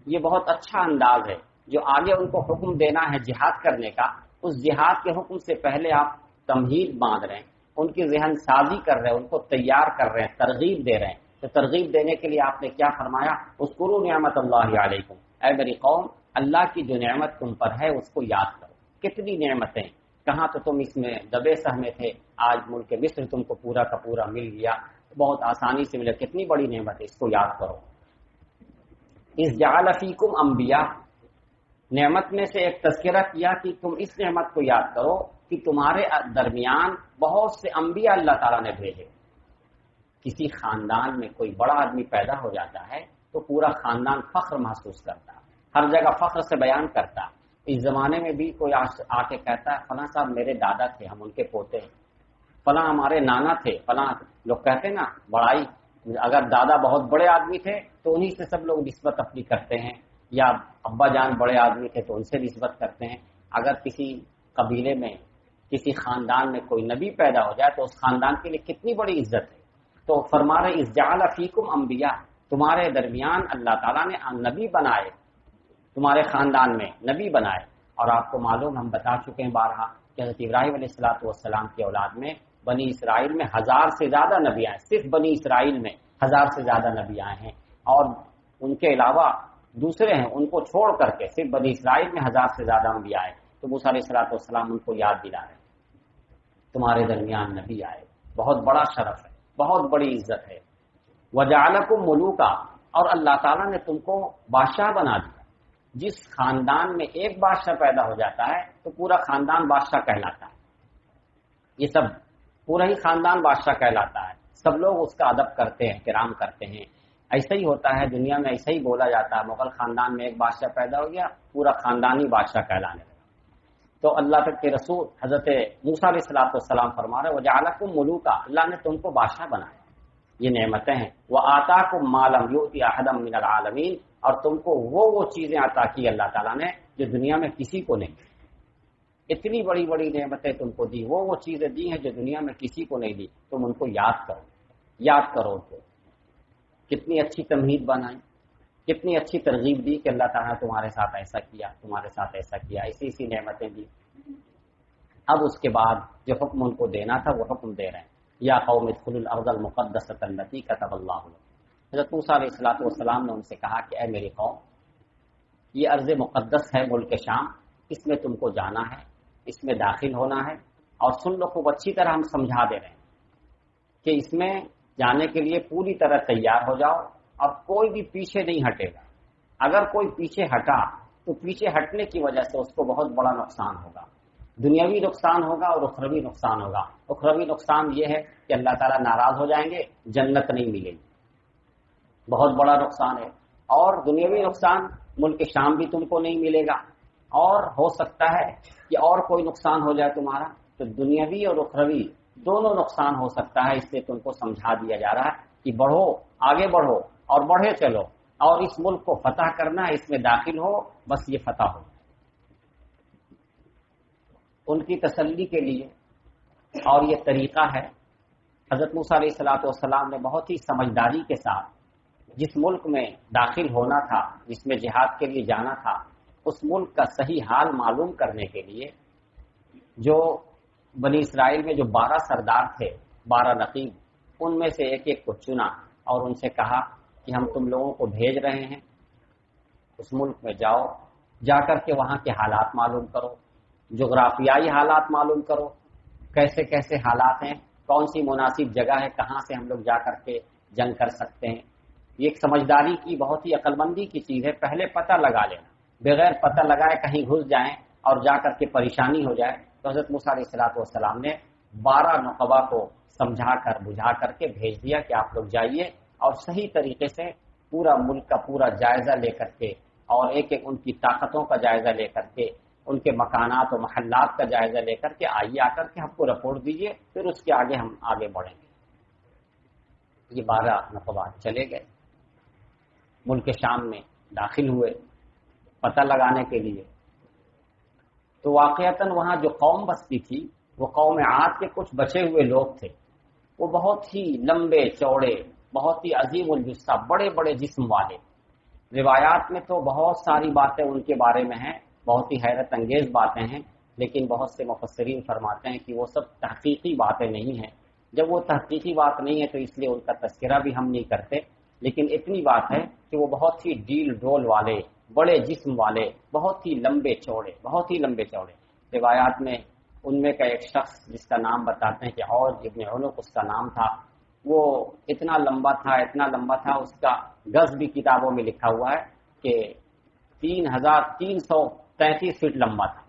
[SPEAKER 1] یہ بہت اچھا انداز ہے، جو آگے ان کو حکم دینا ہے جہاد کرنے کا، اس جہاد کے حکم سے پہلے آپ تمہید باندھ رہے ہیں، ان کی ذہن سازی کر رہے ہیں، ان کو تیار کر رہے ہیں، ترغیب دے رہے ہیں۔ تو ترغیب دینے کے لیے آپ نے کیا فرمایا، اذکروا نعمت اللہ علیکم، اے میری قوم اللہ کی جو نعمت تم پر ہے اس کو یاد کرو۔ کتنی نعمتیں، کہاں تو تم اس میں دبے سہمے تھے، آج ملک مصر تم کو پورا کا پورا مل گیا، بہت آسانی سے ملے، کتنی بڑی نعمت ہے، اس کو یاد کرو۔ اذ جعل فیکم انبیاء، نعمت میں سے ایک تذکرہ کیا کہ تم اس نعمت کو یاد کرو کہ تمہارے درمیان بہت سے انبیاء اللہ تعالیٰ نے بھیجے۔ کسی خاندان میں کوئی بڑا آدمی پیدا ہو جاتا ہے تو پورا خاندان فخر محسوس کرتا ہے، ہر جگہ فخر سے بیان کرتا ہے۔ اس زمانے میں بھی کوئی آ کے کہتا ہے فلاں صاحب میرے دادا تھے، ہم ان کے پوتے ہیں، فلاں ہمارے نانا تھے، فلاں، لوگ کہتے ہیں نا بڑائی، اگر دادا بہت بڑے آدمی تھے تو انہی سے سب لوگ نسبت اپنی کرتے ہیں، یا ابا جان بڑے آدمی تھے تو ان سے نسبت کرتے ہیں۔ اگر کسی قبیلے میں کسی خاندان میں کوئی نبی پیدا ہو جائے تو اس خاندان کے لیے کتنی بڑی عزت ہے. تو فرما رہے اذ جعل فیکم انبیاء، تمہارے درمیان اللہ تعالیٰ نے نبی بنائے، تمہارے خاندان میں نبی بنائے. اور آپ کو معلوم، ہم بتا چکے ہیں بارہا کہ حضرت ابراہیم علیہ السلام کی اولاد میں بنی اسرائیل میں 1000 سے زیادہ نبی آئے، صرف بنی اسرائیل میں 1000 سے زیادہ نبی آئے ہیں، اور ان کے علاوہ دوسرے ہیں ان کو چھوڑ کر کے صرف بنی اسرائیل میں 1000 سے زیادہ انبیاء آئے. تو موسیٰ علیہ السلام ان کو یاد دلا رہے ہیں تمہارے درمیان نبی آئے، بہت بڑا شرف ہے، بہت بڑی عزت ہے. وجعلکم ملوکا، اور اللہ تعالیٰ نے تم کو بادشاہ بنا دیا. جس خاندان میں ایک بادشاہ پیدا ہو جاتا ہے تو پورا خاندان بادشاہ کہلاتا ہے. یہ سب پورا ہی خاندان بادشاہ کہلاتا ہے، سب لوگ اس کا ادب کرتے ہیں، احترام کرتے ہیں. ایسا ہی ہوتا ہے دنیا میں، ایسا ہی بولا جاتا ہے مغل خاندان میں ایک بادشاہ پیدا ہو گیا، پورا خاندان ہی بادشاہ کہلانے لگا. تو اللہ تک کے رسول حضرت موسیٰ علیہ السلام فرما رہے وجعلکم ملوکا، اللہ نے تم کو بادشاہ بنایا. یہ نعمتیں ہیں. وآتاکم ما لم یؤت احدا من العالمین، اور تم کو وہ چیزیں عطا کی اللہ تعالیٰ نے جو دنیا میں کسی کو نہیں دی. اتنی بڑی بڑی نعمتیں تم کو دی، وہ چیزیں دی ہیں جو دنیا میں کسی کو نہیں دی. تم ان کو یاد کرو، یاد کرو ان کو. کتنی اچھی تمہید بنائی، کتنی اچھی ترغیب دی کہ اللہ تعالیٰ نے تمہارے ساتھ ایسا کیا، تمہارے ساتھ ایسا کیا، ایسی نعمتیں دی. اب اس کے بعد جو حکم ان کو دینا تھا وہ حکم دے رہے ہیں. یا قوم ادخلوا الارض المقدسۃ التي كتب اللہ لكم. حضرت موسیٰ علیہ السلام نے ان سے کہا کہ اے میری قوم، یہ ارض مقدس ہے ملک شام، اس میں تم کو جانا ہے، اس میں داخل ہونا ہے. اور سن لو خوب اچھی طرح ہم سمجھا دے رہے ہیں کہ اس میں جانے کے لیے پوری طرح تیار ہو جاؤ، اور کوئی بھی پیچھے نہیں ہٹے گا. اگر کوئی پیچھے ہٹا تو پیچھے ہٹنے کی وجہ سے اس کو بہت بڑا نقصان ہوگا، دنیاوی نقصان ہوگا اور اخروی نقصان ہوگا. اخروی نقصان یہ ہے کہ اللہ تعالیٰ ناراض ہو جائیں گے، جنت نہیں ملے گی، بہت بڑا نقصان ہے. اور دنیاوی نقصان، ملک شام بھی تم کو نہیں ملے گا، اور ہو سکتا ہے کہ اور کوئی نقصان ہو جائے تمہارا. تو دنیاوی اور اخروی دونوں نقصان ہو سکتا ہے. اس سے تم کو سمجھا دیا جا رہا ہے کہ بڑھو، آگے بڑھو اور بڑھے چلو، اور اس ملک کو فتح کرنا ہے، اس میں داخل ہو، بس یہ فتح ہو. ان کی تسلی کے لیے، اور یہ طریقہ ہے. حضرت موسیٰ علیہ السلام نے بہت ہی سمجھداری کے ساتھ جس ملک میں داخل ہونا تھا، جس میں جہاد کے لیے جانا تھا، اس ملک کا صحیح حال معلوم کرنے کے لیے جو بنی اسرائیل میں جو 12 سردار تھے، 12 نقیب، ان میں سے ایک ایک کو چنا اور ان سے کہا کہ ہم تم لوگوں کو بھیج رہے ہیں، اس ملک میں جاؤ، جا کر کے وہاں کے حالات معلوم کرو، جغرافیائی حالات معلوم کرو، کیسے کیسے حالات ہیں، کون سی مناسب جگہ ہے، کہاں سے ہم لوگ جا کر کے جنگ کر سکتے ہیں. یہ ایک سمجھداری کی، بہت ہی عقل مندی کی چیز ہے. پہلے پتہ لگا لینا، بغیر پتہ لگائے کہیں گھس جائیں اور جا کر کے پریشانی ہو جائے. تو حضرت موسیٰ علیہ السلام نے 12 نقبہ کو سمجھا کر بجھا کر کے بھیج دیا کہ آپ لوگ جائیے اور صحیح طریقے سے پورا ملک کا پورا جائزہ لے کر کے، اور ایک ایک ان کی طاقتوں کا جائزہ لے کر کے، ان کے مکانات و محلات کا جائزہ لے کر کے آئیے، آ کر کے ہم کو رپورٹ دیجیے، پھر اس کے آگے ہم آگے بڑھیں گے. یہ 12 نقبات چلے گئے، ملک شام میں داخل ہوئے پتہ لگانے کے لیے. تو واقعتاً وہاں جو قوم بستی تھی وہ قوم عاد کے کچھ بچے ہوئے لوگ تھے. وہ بہت ہی لمبے چوڑے، بہت ہی عظیم الجثہ، بڑے بڑے جسم والے. روایات میں تو بہت ساری باتیں ان کے بارے میں ہیں، بہت ہی حیرت انگیز باتیں ہیں، لیکن بہت سے مفسرین فرماتے ہیں کہ وہ سب تحقیقی باتیں نہیں ہیں. جب وہ تحقیقی بات نہیں ہے تو اس لیے ان کا تذکرہ بھی ہم نہیں کرتے. لیکن اتنی بات ہے کہ وہ بہت ہی ڈیل ڈول والے، بڑے جسم والے، بہت ہی لمبے چوڑے، بہت ہی لمبے چوڑے. روایات میں ان میں کا ایک شخص جس کا نام بتاتے ہیں کہ عوج ابن عنق اس کا نام تھا، وہ اتنا لمبا تھا، اتنا لمبا تھا، اس کا گز بھی کتابوں میں لکھا ہوا ہے کہ 3333 فٹ لمبا تھا.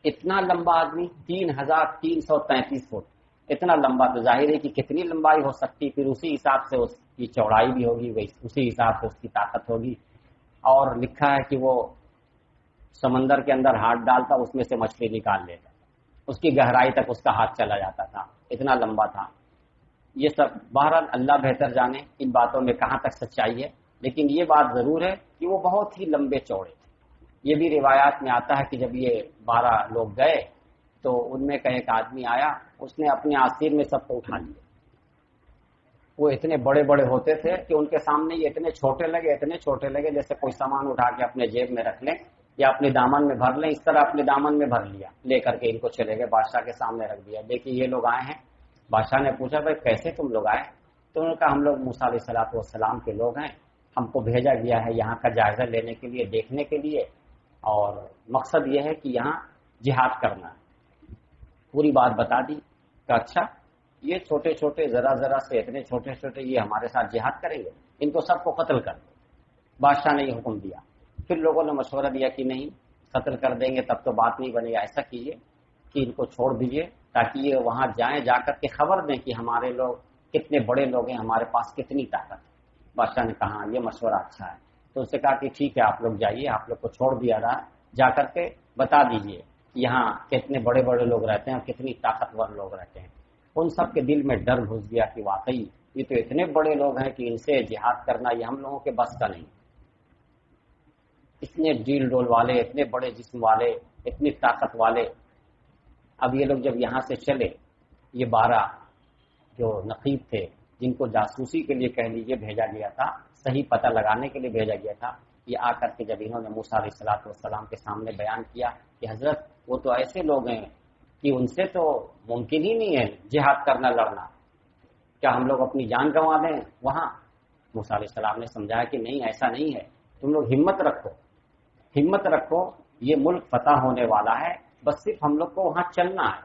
[SPEAKER 1] اتنا لمبا آدمی، 3333 فٹ، اتنا لمبا. تو ظاہر ہے کہ کتنی لمبائی ہو سکتی، پھر اسی حساب سے اس کی چوڑائی بھی ہوگی، اسی حساب سے اس کی طاقت ہوگی. اور لکھا ہے کہ وہ سمندر کے اندر ہاتھ ڈالتا، اس میں سے مچھلی نکال لیتا، اس کی گہرائی تک اس کا ہاتھ چلا جاتا تھا، اتنا لمبا تھا. یہ سب بہرحال اللہ بہتر جانے ان باتوں میں کہاں تک سچائی ہے، لیکن یہ بات ضرور ہے کہ وہ بہت ہی لمبے چوڑے تھے. یہ بھی روایات میں آتا ہے کہ جب یہ 12 لوگ گئے تو ان میں کا ایک آدمی آیا، اس نے اپنے آستین میں سب کو اٹھا لیا۔ وہ اتنے بڑے بڑے ہوتے تھے کہ ان کے سامنے یہ اتنے چھوٹے لگے جیسے کوئی سامان اٹھا کے اپنے جیب میں رکھ لیں یا اپنے دامن میں بھر لیں، اس طرح اپنے دامن میں بھر لیا، لے کر کے ان کو چلے گئے، بادشاہ کے سامنے رکھ دیا۔ دیکھیے یہ لوگ آئے ہیں۔ بادشاہ نے پوچھا بھائی کیسے تم لوگ آئے؟ تو انہوں نے کہا ہم لوگ موسیٰ علیہ السلام کے لوگ ہیں، ہم کو بھیجا گیا ہے یہاں کا جائزہ لینے کے لیے، دیکھنے کے لیے، اور مقصد یہ ہے کہ یہاں جہاد کرنا ہے۔ پوری بات بتا دی کہ اچھا یہ چھوٹے چھوٹے ذرا سے اتنے چھوٹے یہ ہمارے ساتھ جہاد کریں گے، ان کو سب کو قتل کر دو۔ بادشاہ نے یہ حکم دیا۔ پھر لوگوں نے مشورہ دیا کہ نہیں، قتل کر دیں گے تب تو بات نہیں بنے گی، ایسا کیجیے کہ ان کو چھوڑ دیجیے تاکہ یہ وہاں جائیں، جا کر کے خبر دیں کہ ہمارے لوگ کتنے بڑے لوگ ہیں، ہمارے پاس کتنی طاقت ہے۔ بادشاہ نے کہا یہ مشورہ اچھا ہے، تو اس سے کہا کہ ٹھیک ہے آپ لوگ جائیے، آپ لوگ کو چھوڑ دیا رہا، جا کر کے بتا دیجیے یہاں کتنے بڑے بڑے لوگ رہتے ہیں اور کتنی طاقتور لوگ رہتے ہیں۔ ان سب کے دل میں ڈر گھس گیا کہ واقعی یہ تو اتنے بڑے لوگ ہیں کہ ان سے جہاد کرنا یہ ہم لوگوں کے بس کا نہیں، اتنے ڈیل ڈول والے، اتنے بڑے جسم والے، اتنی طاقت والے۔ اب یہ لوگ جب یہاں سے چلے، یہ 12 جو نقیب تھے جن کو جاسوسی کے لیے کہہ لیجیے بھیجا گیا تھا، صحیح پتہ لگانے کے لیے بھیجا گیا تھا، یہ آ کر کے جب انہوں نے موسیٰ علیہ السلام کے سامنے بیان کیا کہ حضرت وہ تو ایسے لوگ ہیں کہ ان سے تو ممکن ہی نہیں ہے جہاد کرنا، لڑنا، کیا ہم لوگ اپنی جان گنوا دیں وہاں؟ موسیٰ علیہ السلام نے سمجھایا کہ نہیں ایسا نہیں ہے، تم لوگ ہمت رکھو، یہ ملک فتح ہونے والا ہے، بس صرف ہم لوگ کو وہاں چلنا ہے،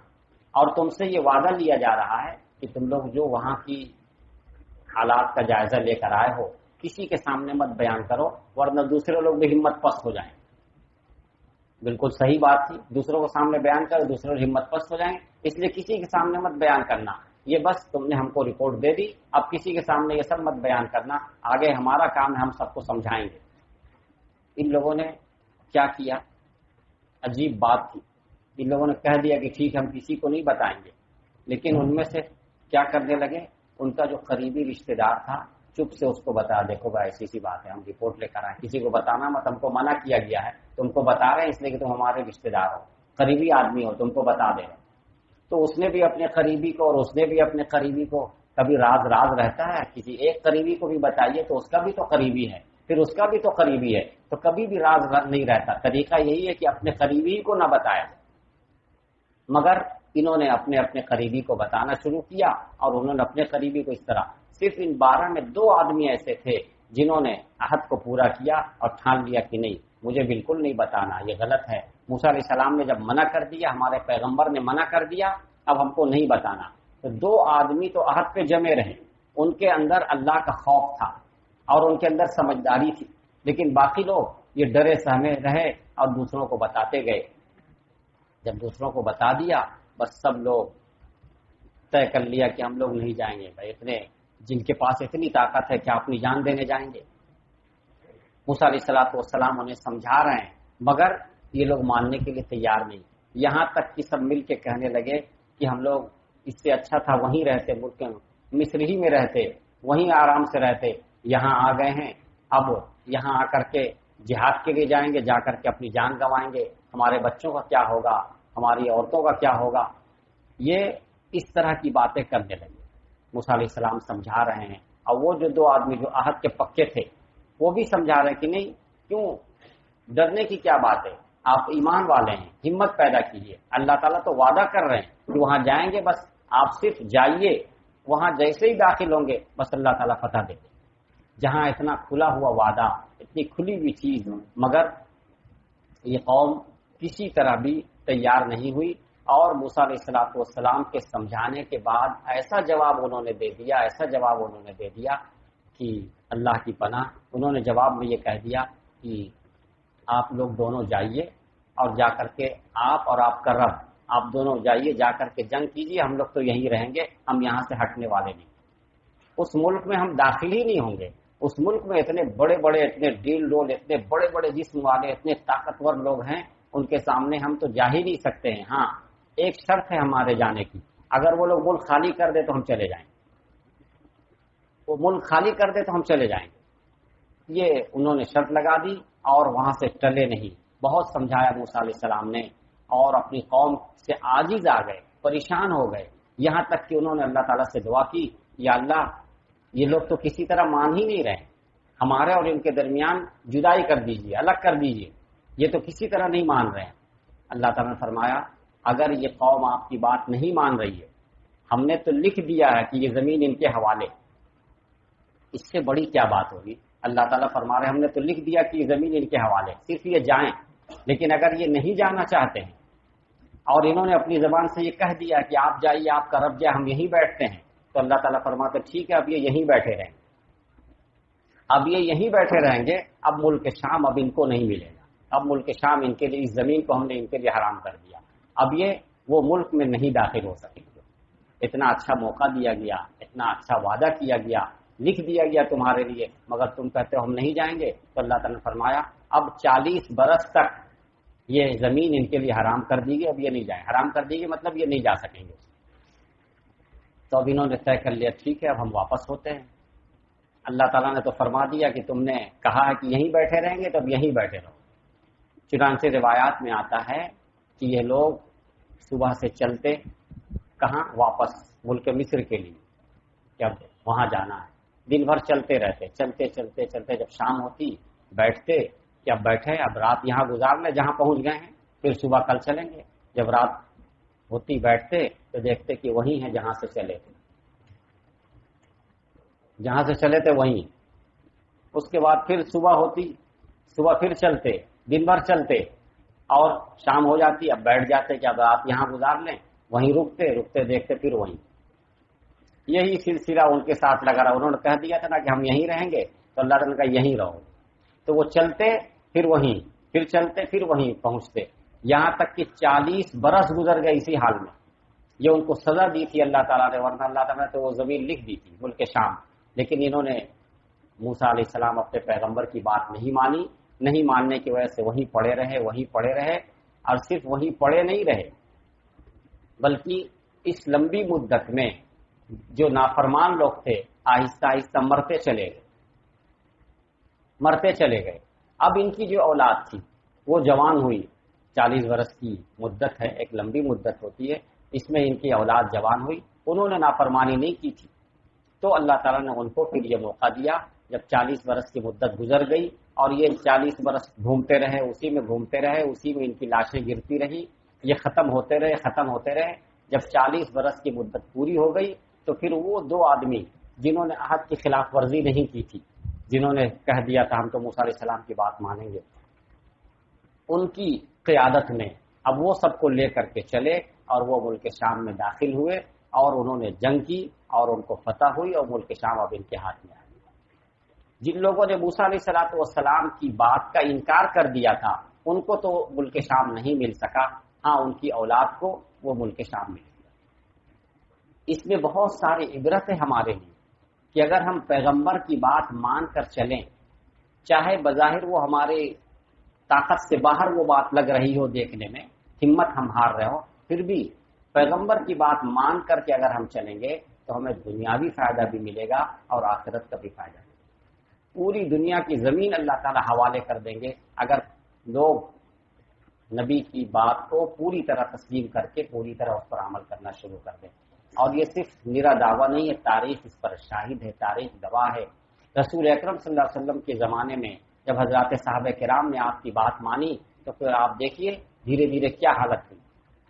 [SPEAKER 1] اور تم سے یہ وعدہ لیا جا رہا ہے کہ تم لوگ جو وہاں کی حالات کا جائزہ لے کر آئے ہو کسی کے سامنے مت بیان کرو، ورنہ دوسرے لوگ بھی ہمت پست ہو جائیں۔ بالکل صحیح بات تھی، دوسروں کو سامنے بیان کر دوسروں کی ہمت پست ہو جائیں، اس لیے کسی کے سامنے مت بیان کرنا، یہ بس تم نے ہم کو رپورٹ دے دی، اب کسی کے سامنے یہ سب مت بیان کرنا، آگے ہمارا کام ہے، ہم سب کو سمجھائیں گے۔ ان لوگوں نے کیا کیا؟ عجیب بات تھی، ان لوگوں نے کہہ دیا کہ ٹھیک ہم کسی کو نہیں بتائیں گے، لیکن ان میں سے کیا کرنے لگے، ان کا جو قریبی رشتہ دار تھا چپ سے اس کو بتا، دیکھو بھائی ایسی سی بات ہے، ہم رپورٹ لے کر آئے، کسی کو بتانا مت، ہم کو منع کیا گیا ہے، تم کو بتا رہے ہیں اس لیے کہ تم ہمارے رشتہ دار ہو، قریبی آدمی ہو، تم کو بتا دے رہے۔ تو اس نے بھی اپنے قریبی کو اور اس نے بھی اپنے قریبی کو، کبھی راز رہتا ہے، کسی ایک قریبی کو بھی بتائیے تو اس کا بھی تو قریبی ہے، پھر اس کا بھی تو قریبی ہے، تو کبھی بھی راز نہیں رہتا۔ طریقہ یہی ہے کہ اپنے قریبی کو نہ بتایا، مگر انہوں نے اپنے اپنے قریبی کو بتانا شروع کیا، اور انہوں نے اپنے قریبی کو اس طرح، صرف ان 12 میں 2 آدمی ایسے تھے جنہوں نے عہد کو پورا کیا اور ٹھان لیا کہ نہیں مجھے بالکل نہیں بتانا، یہ غلط ہے۔ موسیٰ علیہ السلام نے جب منع کر دیا، ہمارے پیغمبر نے منع کر دیا، اب ہم کو نہیں بتانا، تو 2 آدمی تو عہد پہ جمے رہے، ان کے اندر اللہ کا خوف تھا اور ان کے اندر سمجھداری تھی، لیکن باقی لوگ یہ ڈرے سہمے رہے اور دوسروں کو بتاتے گئے۔ جب دوسروں کو بتا دیا بس سب لوگ طے کر لیا کہ ہم لوگ نہیں جائیں گے، بھائی اتنے جن کے پاس اتنی طاقت ہے کیا اپنی جان دینے جائیں گے؟ موسیٰ علیہ السلام انہیں سمجھا رہے ہیں مگر یہ لوگ ماننے کے لیے تیار نہیں، یہاں تک کہ سب مل کے کہنے لگے کہ ہم لوگ اس سے اچھا تھا وہیں رہتے، ملک مصر ہی میں رہتے، وہیں آرام سے رہتے، یہاں آ گئے ہیں، اب یہاں آ کر کے جہاد کے لیے جائیں گے، جا کر کے اپنی جان گنوائیں گے، ہمارے بچوں کا کیا ہوگا، ہماری عورتوں کا کیا ہوگا، یہ اس طرح کی باتیں کرنے لگے۔ موسیٰ علیہ السلام سمجھا رہے ہیں، اور وہ جو 2 آدمی جو عہد کے پکے تھے وہ بھی سمجھا رہے ہیں کہ نہیں، کیوں ڈرنے کی کیا بات ہے، آپ ایمان والے ہیں، ہمت پیدا کیجیے، اللہ تعالیٰ تو وعدہ کر رہے ہیں کہ وہاں جائیں گے، بس آپ صرف جائیے، وہاں جیسے ہی داخل ہوں گے بس اللہ تعالیٰ فتح دے گے۔ جہاں اتنا کھلا ہوا وعدہ، اتنی کھلی ہوئی چیز، مگر یہ قوم کسی طرح بھی تیار نہیں ہوئی، اور موسیٰ علیہ السلام کے سمجھانے کے بعد ایسا جواب انہوں نے دے دیا کہ اللہ کی پناہ، انہوں نے جواب میں یہ کہہ دیا کہ آپ لوگ دونوں جائیے اور جا کر کے آپ اور آپ کا رب، آپ دونوں جائیے، جا کر کے جنگ کیجیے، ہم لوگ تو یہیں رہیں گے، ہم یہاں سے ہٹنے والے نہیں، اس ملک میں ہم داخل ہی نہیں ہوں گے، اس ملک میں اتنے بڑے بڑے، اتنے ڈیل ڈول، اتنے بڑے بڑے جسم والے، اتنے طاقتور لوگ ہیں، ان کے سامنے ہم تو جا ہی نہیں سکتے ہیں۔ ہاں ایک شرط ہے ہمارے جانے کی، اگر وہ لوگ ملک خالی کر دے تو ہم چلے جائیں گے، وہ ملک خالی کر دے تو ہم چلے جائیں گے، یہ انہوں نے شرط لگا دی اور وہاں سے ٹلے نہیں۔ بہت سمجھایا موسیٰ علیہ السلام نے، اور اپنی قوم سے عاجز آ گئے، پریشان ہو گئے، یہاں تک کہ انہوں نے اللہ تعالیٰ سے دعا کی، یا اللہ یہ لوگ تو کسی طرح مان ہی نہیں رہے، ہمارے اور ان کے درمیان جدائی کر دیجیے، الگ کر دیجیے، یہ تو کسی طرح نہیں مان رہے ہیں۔ اللہ تعالیٰ نے فرمایا اگر یہ قوم آپ کی بات نہیں مان رہی ہے، ہم نے تو لکھ دیا ہے کہ یہ زمین ان کے حوالے، اس سے بڑی کیا بات ہوگی؟ اللہ تعالیٰ فرما رہے ہیں ہم نے تو لکھ دیا کہ یہ زمین ان کے حوالے، صرف یہ جائیں، لیکن اگر یہ نہیں جانا چاہتے ہیں اور انہوں نے اپنی زبان سے یہ کہہ دیا کہ آپ جائیے، آپ کا رب جائے، ہم یہیں بیٹھتے ہیں، تو اللہ تعالیٰ فرماتے ٹھیک ہے اب یہ یہیں بیٹھے رہیں گے، اب یہ یہیں بیٹھے رہیں گے، اب ملک شام اب ان کو نہیں ملے گا، اب ملک شام ان کے لیے، اس زمین کو ہم نے ان کے لیے حرام کر دیا، اب یہ وہ ملک میں نہیں داخل ہو سکیں گے۔ اتنا اچھا موقع دیا گیا، اتنا اچھا وعدہ کیا گیا، لکھ دیا گیا تمہارے لیے، مگر تم کہتے ہو ہم نہیں جائیں گے، تو اللہ تعالیٰ نے فرمایا اب 40 برس تک یہ زمین ان کے لیے حرام کر دی گئی، اب یہ نہیں جائیں، حرام کر دی گئی مطلب یہ نہیں جا سکیں گے۔ تو اب انہوں نے طے کر لیا ٹھیک ہے اب ہم واپس ہوتے ہیں۔ اللہ تعالیٰ نے تو فرما دیا کہ تم نے کہا ہے کہ یہیں بیٹھے رہیں گے تو اب یہیں بیٹھے رہو۔ چنانچہ روایات میں آتا ہے کہ یہ لوگ صبح سے چلتے کہاں؟ واپس ملک مصر کے لیے، کہ اب وہاں جانا ہے، دن بھر چلتے رہتے، چلتے چلتے چلتے جب شام ہوتی بیٹھتے کہ اب بیٹھے، اب رات یہاں گزار لیں جہاں پہنچ گئے ہیں، پھر صبح کل چلیں گے۔ جب رات ہوتی بیٹھتے تو دیکھتے کہ وہی ہے جہاں سے چلے تھے، جہاں سے چلے تھے وہیں۔ اس کے بعد پھر صبح ہوتی، صبح پھر چلتے، دن بھر چلتے، اور شام ہو جاتی اب بیٹھ جاتے کہ اب رات یہاں گزار لیں، وہیں رکتے رکتے دیکھتے پھر وہیں۔ یہی سلسلہ ان کے ساتھ لگا رہا، انہوں نے کہہ دیا تھا نا کہ ہم یہیں رہیں گے، تو اللہ تعالیٰ نے کہا یہیں رہو، تو وہ چلتے پھر وہیں، پھر چلتے پھر وہیں پہنچتے، یہاں تک کہ 40 برس گزر گئے اسی حال میں۔ یہ ان کو سزا دی تھی اللہ تعالیٰ نے، ورنہ اللہ تعالیٰ نے تو وہ زمین لکھ دی تھی ملک شام، لیکن انہوں نے موسیٰ علیہ السلام اپنے پیغمبر کی بات نہیں مانی، نہیں ماننے کی وجہ سے وہیں پڑے رہے، وہیں پڑے رہے، اور صرف وہیں پڑے نہیں رہے بلکہ اس لمبی مدت میں جو نافرمان لوگ تھے آہستہ آہستہ مرتے چلے گئے، مرتے چلے گئے۔ اب ان کی جو اولاد تھی وہ جوان ہوئی، 40 برس کی مدت ہے، ایک لمبی مدت ہوتی ہے، اس میں ان کی اولاد جوان ہوئی، انہوں نے نافرمانی نہیں کی تھی، تو اللہ تعالیٰ نے ان کو پھر یہ موقع دیا۔ جب 40 برس کی مدت گزر گئی اور یہ 40 برس گھومتے رہے، اسی میں گھومتے رہے، اسی میں ان کی لاشیں گرتی رہی، یہ ختم ہوتے رہے ختم ہوتے رہے۔ جب 40 برس کی مدت پوری ہو گئی تو پھر وہ 2 آدمی جنہوں نے عہد کی خلاف ورزی نہیں کی تھی، جنہوں نے کہہ دیا تھا ہم تو موسیٰ علیہ السلام کی بات مانیں گے، ان کی قیادت میں اب وہ سب کو لے کر کے چلے اور وہ ملک شام میں داخل ہوئے اور انہوں نے جنگ کی اور ان کو فتح ہوئی اور ملک شام اب ان کے ہاتھ میں آ گیا۔ جن لوگوں نے موسیٰ علیہ السلام کی بات کا انکار کر دیا تھا ان کو تو ملک شام نہیں مل سکا، ہاں ان کی اولاد کو وہ ملک شام مل گیا۔ اس میں بہت ساری عبرت ہے ہمارے لیے کہ اگر ہم پیغمبر کی بات مان کر چلیں، چاہے بظاہر وہ ہمارے طاقت سے باہر وہ بات لگ رہی ہو، دیکھنے میں ہمت ہم ہار رہے ہو، پھر بھی پیغمبر کی بات مان کر کے اگر ہم چلیں گے تو ہمیں دنیاوی فائدہ بھی ملے گا اور آخرت کا بھی فائدہ ملے گا۔ پوری دنیا کی زمین اللہ تعالیٰ حوالے کر دیں گے اگر لوگ نبی کی بات کو پوری طرح تسلیم کر کے پوری طرح اس پر عمل کرنا شروع کر دیں۔ اور یہ صرف میرا دعویٰ نہیں ہے، تاریخ اس پر شاہد ہے، تاریخ گواہ ہے۔ رسول اکرم صلی اللہ علیہ وسلم کے زمانے میں جب حضرات صحابہ کرام نے آپ کی بات مانی تو پھر آپ دیکھیے دھیرے دھیرے کیا حالت ہوئی،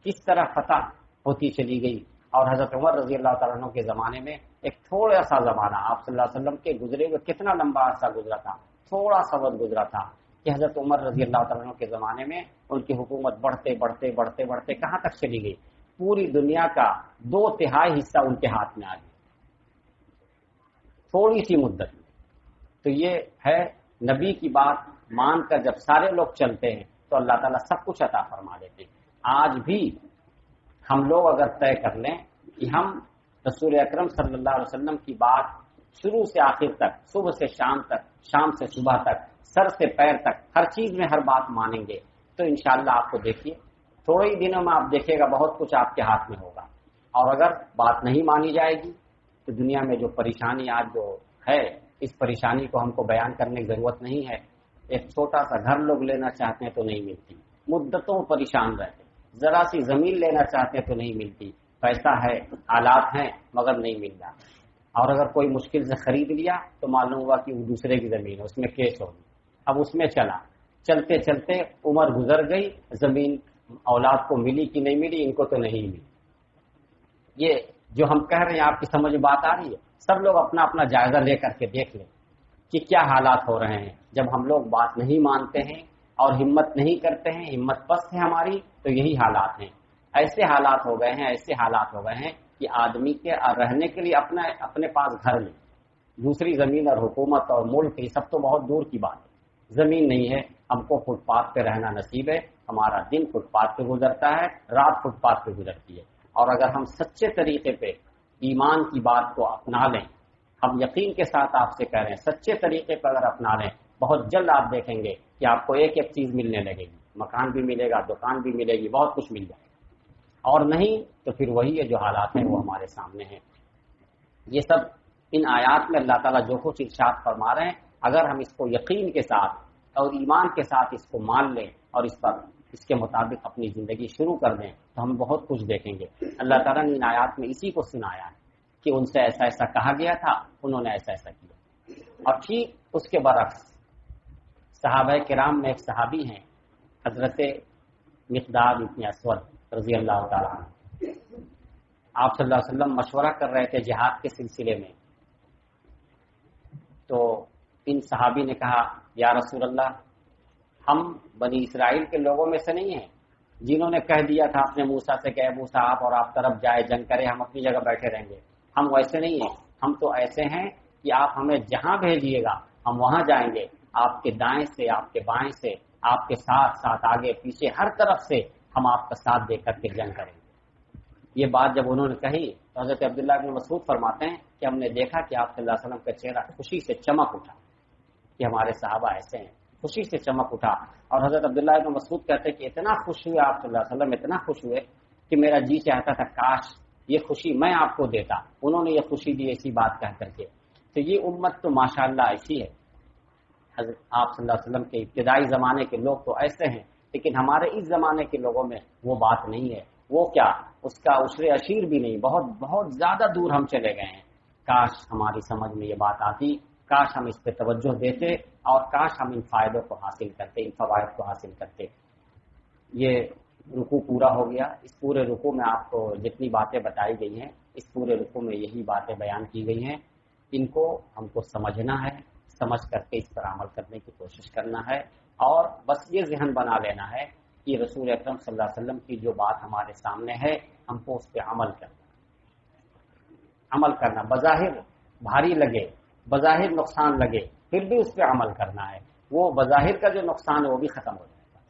[SPEAKER 1] کس طرح فتح ہوتی چلی گئی۔ اور حضرت عمر رضی اللہ تعالیٰ عنہ کے زمانے میں ایک تھوڑا سا زمانہ، آپ صلی اللہ علیہ وسلم کے گزرے ہوئے کتنا لمبا عرصہ گزرا تھا، تھوڑا سا وقت گزرا تھا کہ حضرت عمر رضی اللہ تعالیٰ عنہ کے زمانے میں ان کی حکومت بڑھتے بڑھتے بڑھتے بڑھتے کہاں تک چلی گئی، پوری دنیا کا 2/3 حصہ ان کے ہاتھ میں آ گیا تھوڑی سی مدت میں۔ تو یہ ہے نبی کی بات مان کر جب سارے لوگ چلتے ہیں تو اللہ تعالیٰ سب کچھ عطا فرما دیتے۔ آج بھی ہم لوگ اگر طے کر لیں کہ ہم رسول اکرم صلی اللہ علیہ وسلم کی بات شروع سے آخر تک، صبح سے شام تک، شام سے صبح تک، سر سے پیر تک، ہر چیز میں ہر بات مانیں گے تو انشاءاللہ آپ کو دیکھیے تھوڑے ہی دنوں میں آپ دیکھے گا بہت کچھ آپ کے ہاتھ میں ہوگا۔ اور اگر بات نہیں مانی جائے گی تو دنیا میں جو پریشانی آج جو ہے، اس پریشانی کو ہم کو بیان کرنے کی ضرورت نہیں ہے۔ ایک چھوٹا سا گھر لوگ لینا چاہتے ہیں تو نہیں ملتی، مدتوں پریشان رہتے، ذرا سی زمین لینا چاہتے ہیں تو نہیں ملتی، پیسہ ہے، آلات ہیں، مگر نہیں مل رہا۔ اور اگر کوئی مشکل سے خرید لیا تو معلوم ہوا کہ وہ دوسرے کی زمین ہے، اس میں کیس ہوگی، اب اس میں چلا، چلتے چلتے عمر گزر گئی، زمین اولاد کو ملی کہ نہیں ملی، ان کو تو نہیں ملی۔ یہ جو ہم کہہ رہے ہیں آپ کی سمجھ میں بات آ رہی ہے؟ سب لوگ اپنا اپنا جائزہ لے کر کے دیکھ لیں کہ کیا حالات ہو رہے ہیں۔ جب ہم لوگ بات نہیں مانتے ہیں اور ہمت نہیں کرتے ہیں، ہمت پست ہے ہماری، تو یہی حالات ہیں۔ ایسے حالات ہو گئے ہیں، ایسے حالات ہو گئے ہیں کہ آدمی کے رہنے کے لیے اپنے پاس گھر نہیں، دوسری زمین اور حکومت اور ملک، یہ سب تو بہت دور کی بات ہے۔ زمین نہیں ہے، ہم کو فٹ پاتھ پہ رہنا نصیب ہے، ہمارا دن فٹ پاتھ پہ گزرتا ہے، رات فٹ پاتھ پہ گزرتی ہے۔ اور اگر ہم سچے طریقے پہ ایمان کی بات کو اپنا لیں، ہم یقین کے ساتھ آپ سے کہہ رہے ہیں، سچے طریقے پر اگر اپنا لیں، بہت جلد آپ دیکھیں گے کہ آپ کو ایک ایک چیز ملنے لگے گی، مکان بھی ملے گا، دکان بھی ملے گی، بہت کچھ مل جائے گا۔ اور نہیں تو پھر وہی ہے جو حالات ہیں وہ ہمارے سامنے ہیں۔ یہ سب ان آیات میں اللہ تعالیٰ جو کچھ ارشاد فرما رہے ہیں، اگر ہم اس کو یقین کے ساتھ اور ایمان کے ساتھ اس کو مان لیں اور اس کے مطابق اپنی زندگی شروع کر دیں تو ہم بہت کچھ دیکھیں گے۔ اللہ تعالیٰ نے ان آیات میں اسی کو سنایا ہے کہ ان سے ایسا ایسا کہا گیا تھا، انہوں نے ایسا ایسا کیا۔ اور ٹھیک اس کے برعکس صحابہ کرام میں ایک صحابی ہیں، حضرت مقداد بن اسود رضی اللہ تعالیٰ عنہ۔ آپ صلی اللہ علیہ وسلم مشورہ کر رہے تھے جہاد کے سلسلے میں، تو ان صحابی نے کہا یا رسول اللہ، ہم بنی اسرائیل کے لوگوں میں سے نہیں ہیں جنہوں نے کہہ دیا تھا اپنے موسیٰ سے کہ اے موسیٰ آپ طرف جائے، جنگ کرے، ہم اپنی جگہ بیٹھے رہیں گے۔ ہم ویسے نہیں ہیں، ہم تو ایسے ہیں کہ آپ ہمیں جہاں بھیجیے گا ہم وہاں جائیں گے، آپ کے دائیں سے، آپ کے بائیں سے، آپ کے ساتھ ساتھ، آگے پیچھے، ہر طرف سے ہم آپ کا ساتھ دے کر کے جنگ کریں گے۔ یہ بات جب انہوں نے کہی تو حضرت عبداللہ بن مسعود فرماتے ہیں کہ ہم نے دیکھا کہ آپ صلی اللہ علیہ وسلم کا چہرہ خوشی سے چمک اٹھا کہ ہمارے صحابہ ایسے ہیں، خوشی سے چمک اٹھا۔ اور حضرت عبداللہ بن مسعود کہتے ہیں کہ اتنا خوش ہوئے آپ صلی اللہ علیہ وسلم، اتنا خوش ہوئے کہ میرا جی چاہتا تھا کاش یہ خوشی میں آپ کو دیتا، انہوں نے یہ خوشی دی ایسی بات کہہ کر کے۔ تو یہ امت تو ماشاءاللہ ایسی ہے، حضرت آپ صلی اللہ علیہ وسلم کے ابتدائی زمانے کے لوگ تو ایسے ہیں، لیکن ہمارے اس زمانے کے لوگوں میں وہ بات نہیں ہے۔ وہ کیا، اس کا عشر عشیر بھی نہیں، بہت بہت زیادہ دور ہم چلے گئے ہیں۔ کاش ہماری سمجھ میں یہ بات آتی، کاش ہم اس پہ توجہ دیتے، اور کاش ہم ان فائدوں کو حاصل کرتے، ان فوائد کو حاصل کرتے۔ یہ رکوع پورا ہو گیا۔ اس پورے رکوع میں آپ کو جتنی باتیں بتائی گئی ہیں، اس پورے رکوع میں یہی باتیں بیان کی گئی ہیں، ان کو ہم کو سمجھنا ہے، سمجھ کر کے اس پر عمل کرنے کی کوشش کرنا ہے، اور بس یہ ذہن بنا لینا ہے کہ رسول اکرم صلی اللہ علیہ وسلم کی جو بات ہمارے سامنے ہے ہم کو اس پہ عمل کرنا، بظاہر بھاری لگے، بظاہر نقصان لگے، پھر بھی اس پہ عمل کرنا ہے۔ وہ بظاہر کا جو نقصان ہے وہ بھی ختم ہو جائے گا،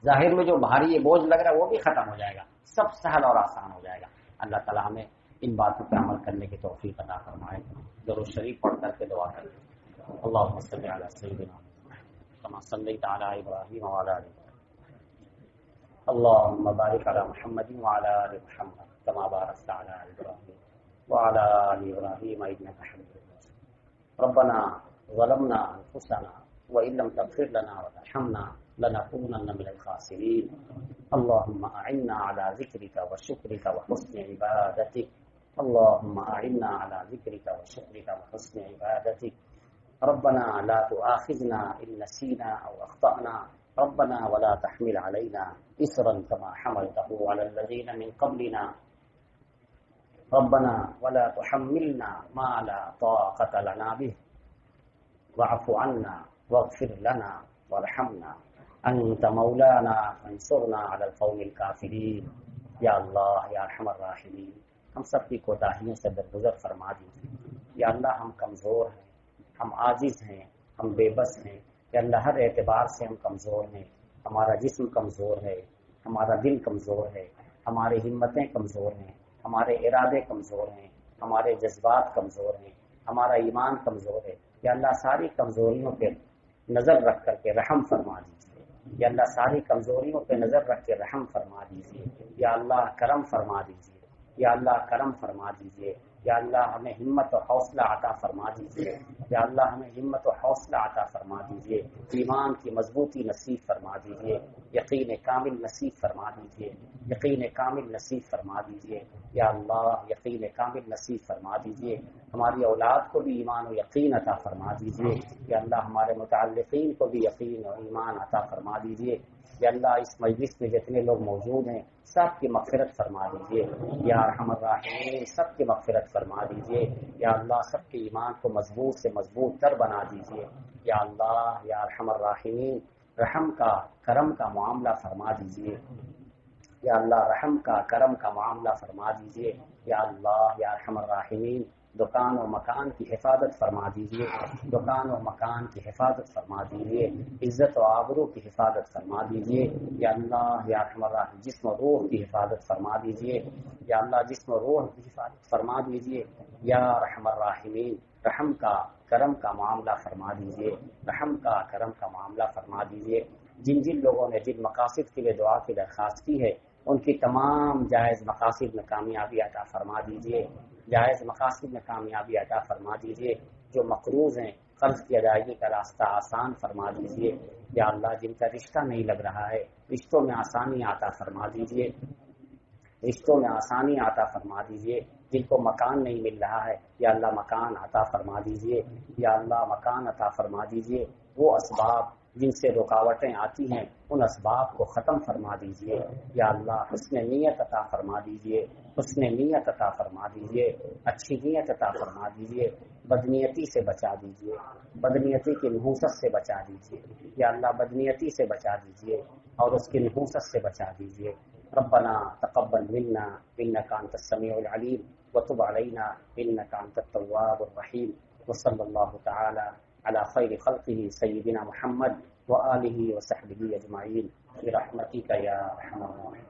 [SPEAKER 1] ظاہر میں جو بھاری یہ بوجھ لگ رہا ہے وہ بھی ختم ہو جائے گا، سب سہل اور آسان ہو جائے گا۔ اللہ تعالیٰ ہمیں ان باتوں پہ عمل کرنے کی توفیق عطا فرمائے۔ درود شریف پڑھ کر کے دعا کریں۔ اللهم صل على سيدنا محمد كما صليت على ابراهيم وعلى ال ابراهيم اللهم بارك على محمد وعلى ال محمد كما باركت على ابراهيم وعلى ال ابراهيم انك حميد مجيد ربنا ظلمنا انفسنا وان لم تغفر لنا وترحمنا لنكونن من الخاسرين اللهم اعنا على ذكرك وشكرك وحسن عبادتك اللهم اعنا على ذكرك وشكرك وحسن عبادتك ربنا لا تؤاخذنا إن نسينا أو أخطأنا ربنا ولا تحمل علينا إصرا كما حملته على الذين من قبلنا ربنا ولا تحملنا ما لا طاقة لنا به واعف عنا واغفر لنا وارحمنا أنت مولانا فانصرنا على القوم الكافرين یا اللہ یا ارحم الراحمین، ہم سب کی کوتاہیوں سے درگزر فرما دیجیے۔ یا اللہ ہم کمزور ہیں، ہم عاجز ہیں، ہم بے بس ہیں، یا اللہ ہر اعتبار سے ہم کمزور ہیں، ہمارا جسم کمزور ہے، ہمارا دل کمزور ہے، ہماری ہمتیں کمزور ہیں، ہمارے ارادے کمزور ہیں، ہمارے جذبات کمزور ہیں، ہمارا ایمان کمزور ہے۔ یا اللہ ساری کمزوریوں پہ نظر رکھ کر کے رحم فرما دیجیے، یا اللہ ساری کمزوریوں پہ نظر رکھ کے رحم فرما دیجیے، یا اللہ کرم فرما دیجیے، یا اللہ کرم فرما دیجیے، یا اللہ ہمیں ہمت و حوصلہ عطا فرما دیجیے، یا اللہ ہمیں ہمت و حوصلہ عطا فرما دیجیے، ایمان کی مضبوطی نصیب فرما دیجیے، یقین کامل نصیب فرما دیجیے، یقین کامل نصیب فرما دیجیے، یا اللہ یقین کامل نصیب فرما دیجیے، ہماری اولاد کو بھی ایمان و یقین عطا فرما دیجیے، یا اللہ ہمارے متعلقین کو بھی یقین و ایمان عطا فرما دیجیے، یا اللہ اس مجلس میں جتنے لوگ موجود ہیں سب کی مغفرت فرما دیجیے، یا ارحم الراحمین سب کی مغفرت فرما دیجیے، یا اللہ سب کے ایمان کو مضبوط سے مضبوط تر بنا دیجیے، یا اللہ یا ارحم الراحمین رحم کا کرم کا معاملہ فرما دیجیے، یا اللہ رحم کا کرم کا معاملہ فرما دیجیے، یا اللہ یا ارحم الراحمین دکان و مکان کی حفاظت فرما دیجیے، دکان و مکان کی حفاظت فرما دیجیے، عزت و آبرو کی حفاظت فرما دیجیے، یا اللہ یا ارحم الراحمین جسم و روح کی حفاظت فرما دیجیے، یا اللہ جسم و روح کی حفاظت فرما دیجیے، یا ارحم الراحمین رحم کا کرم کا معاملہ فرما دیجیے، رحم کا کرم کا معاملہ فرما دیجیے، جن جن لوگوں نے جن مقاصد کے لیے دعا کی درخواست کی ہے ان کی تمام جائز مقاصد میں کامیابی عطا فرما دیجیے، جائز مقاصد میں کامیابی عطا فرما دیجیے، جو مقروض ہیں قرض کی ادائیگی کا راستہ آسان فرما دیجیے، یا اللہ جن کا رشتہ نہیں لگ رہا ہے رشتوں میں آسانی عطا فرما دیجیے، رشتوں میں آسانی عطا فرما دیجیے، جن کو مکان نہیں مل رہا ہے یا اللہ مکان عطا فرما دیجیے، یا اللہ مکان عطا فرما دیجیے، وہ اسباب جن سے رکاوٹیں آتی ہیں ان اسباب کو ختم فرما دیجیے، یا اللہ حسن نیت عطا فرما دیجیے، حسن نیت عطا فرما دیجیے، اچھی نیت عطا فرما دیجیے، بدنیتی سے بچا دیجیے، بدنیتی کی نحوست سے بچا دیجیے، یا اللہ بدنیتی سے بچا دیجیے اور اس کی نحوست سے بچا دیجیے۔ ربنا تقبل منا انك انت السميع العليم وتب علينا انك انت التواب الرحيم، وصلى الله تعالى على خير خلقه سيدنا محمد وآله وصحبه اجمعين برحمتك يا ارحم الراحمين۔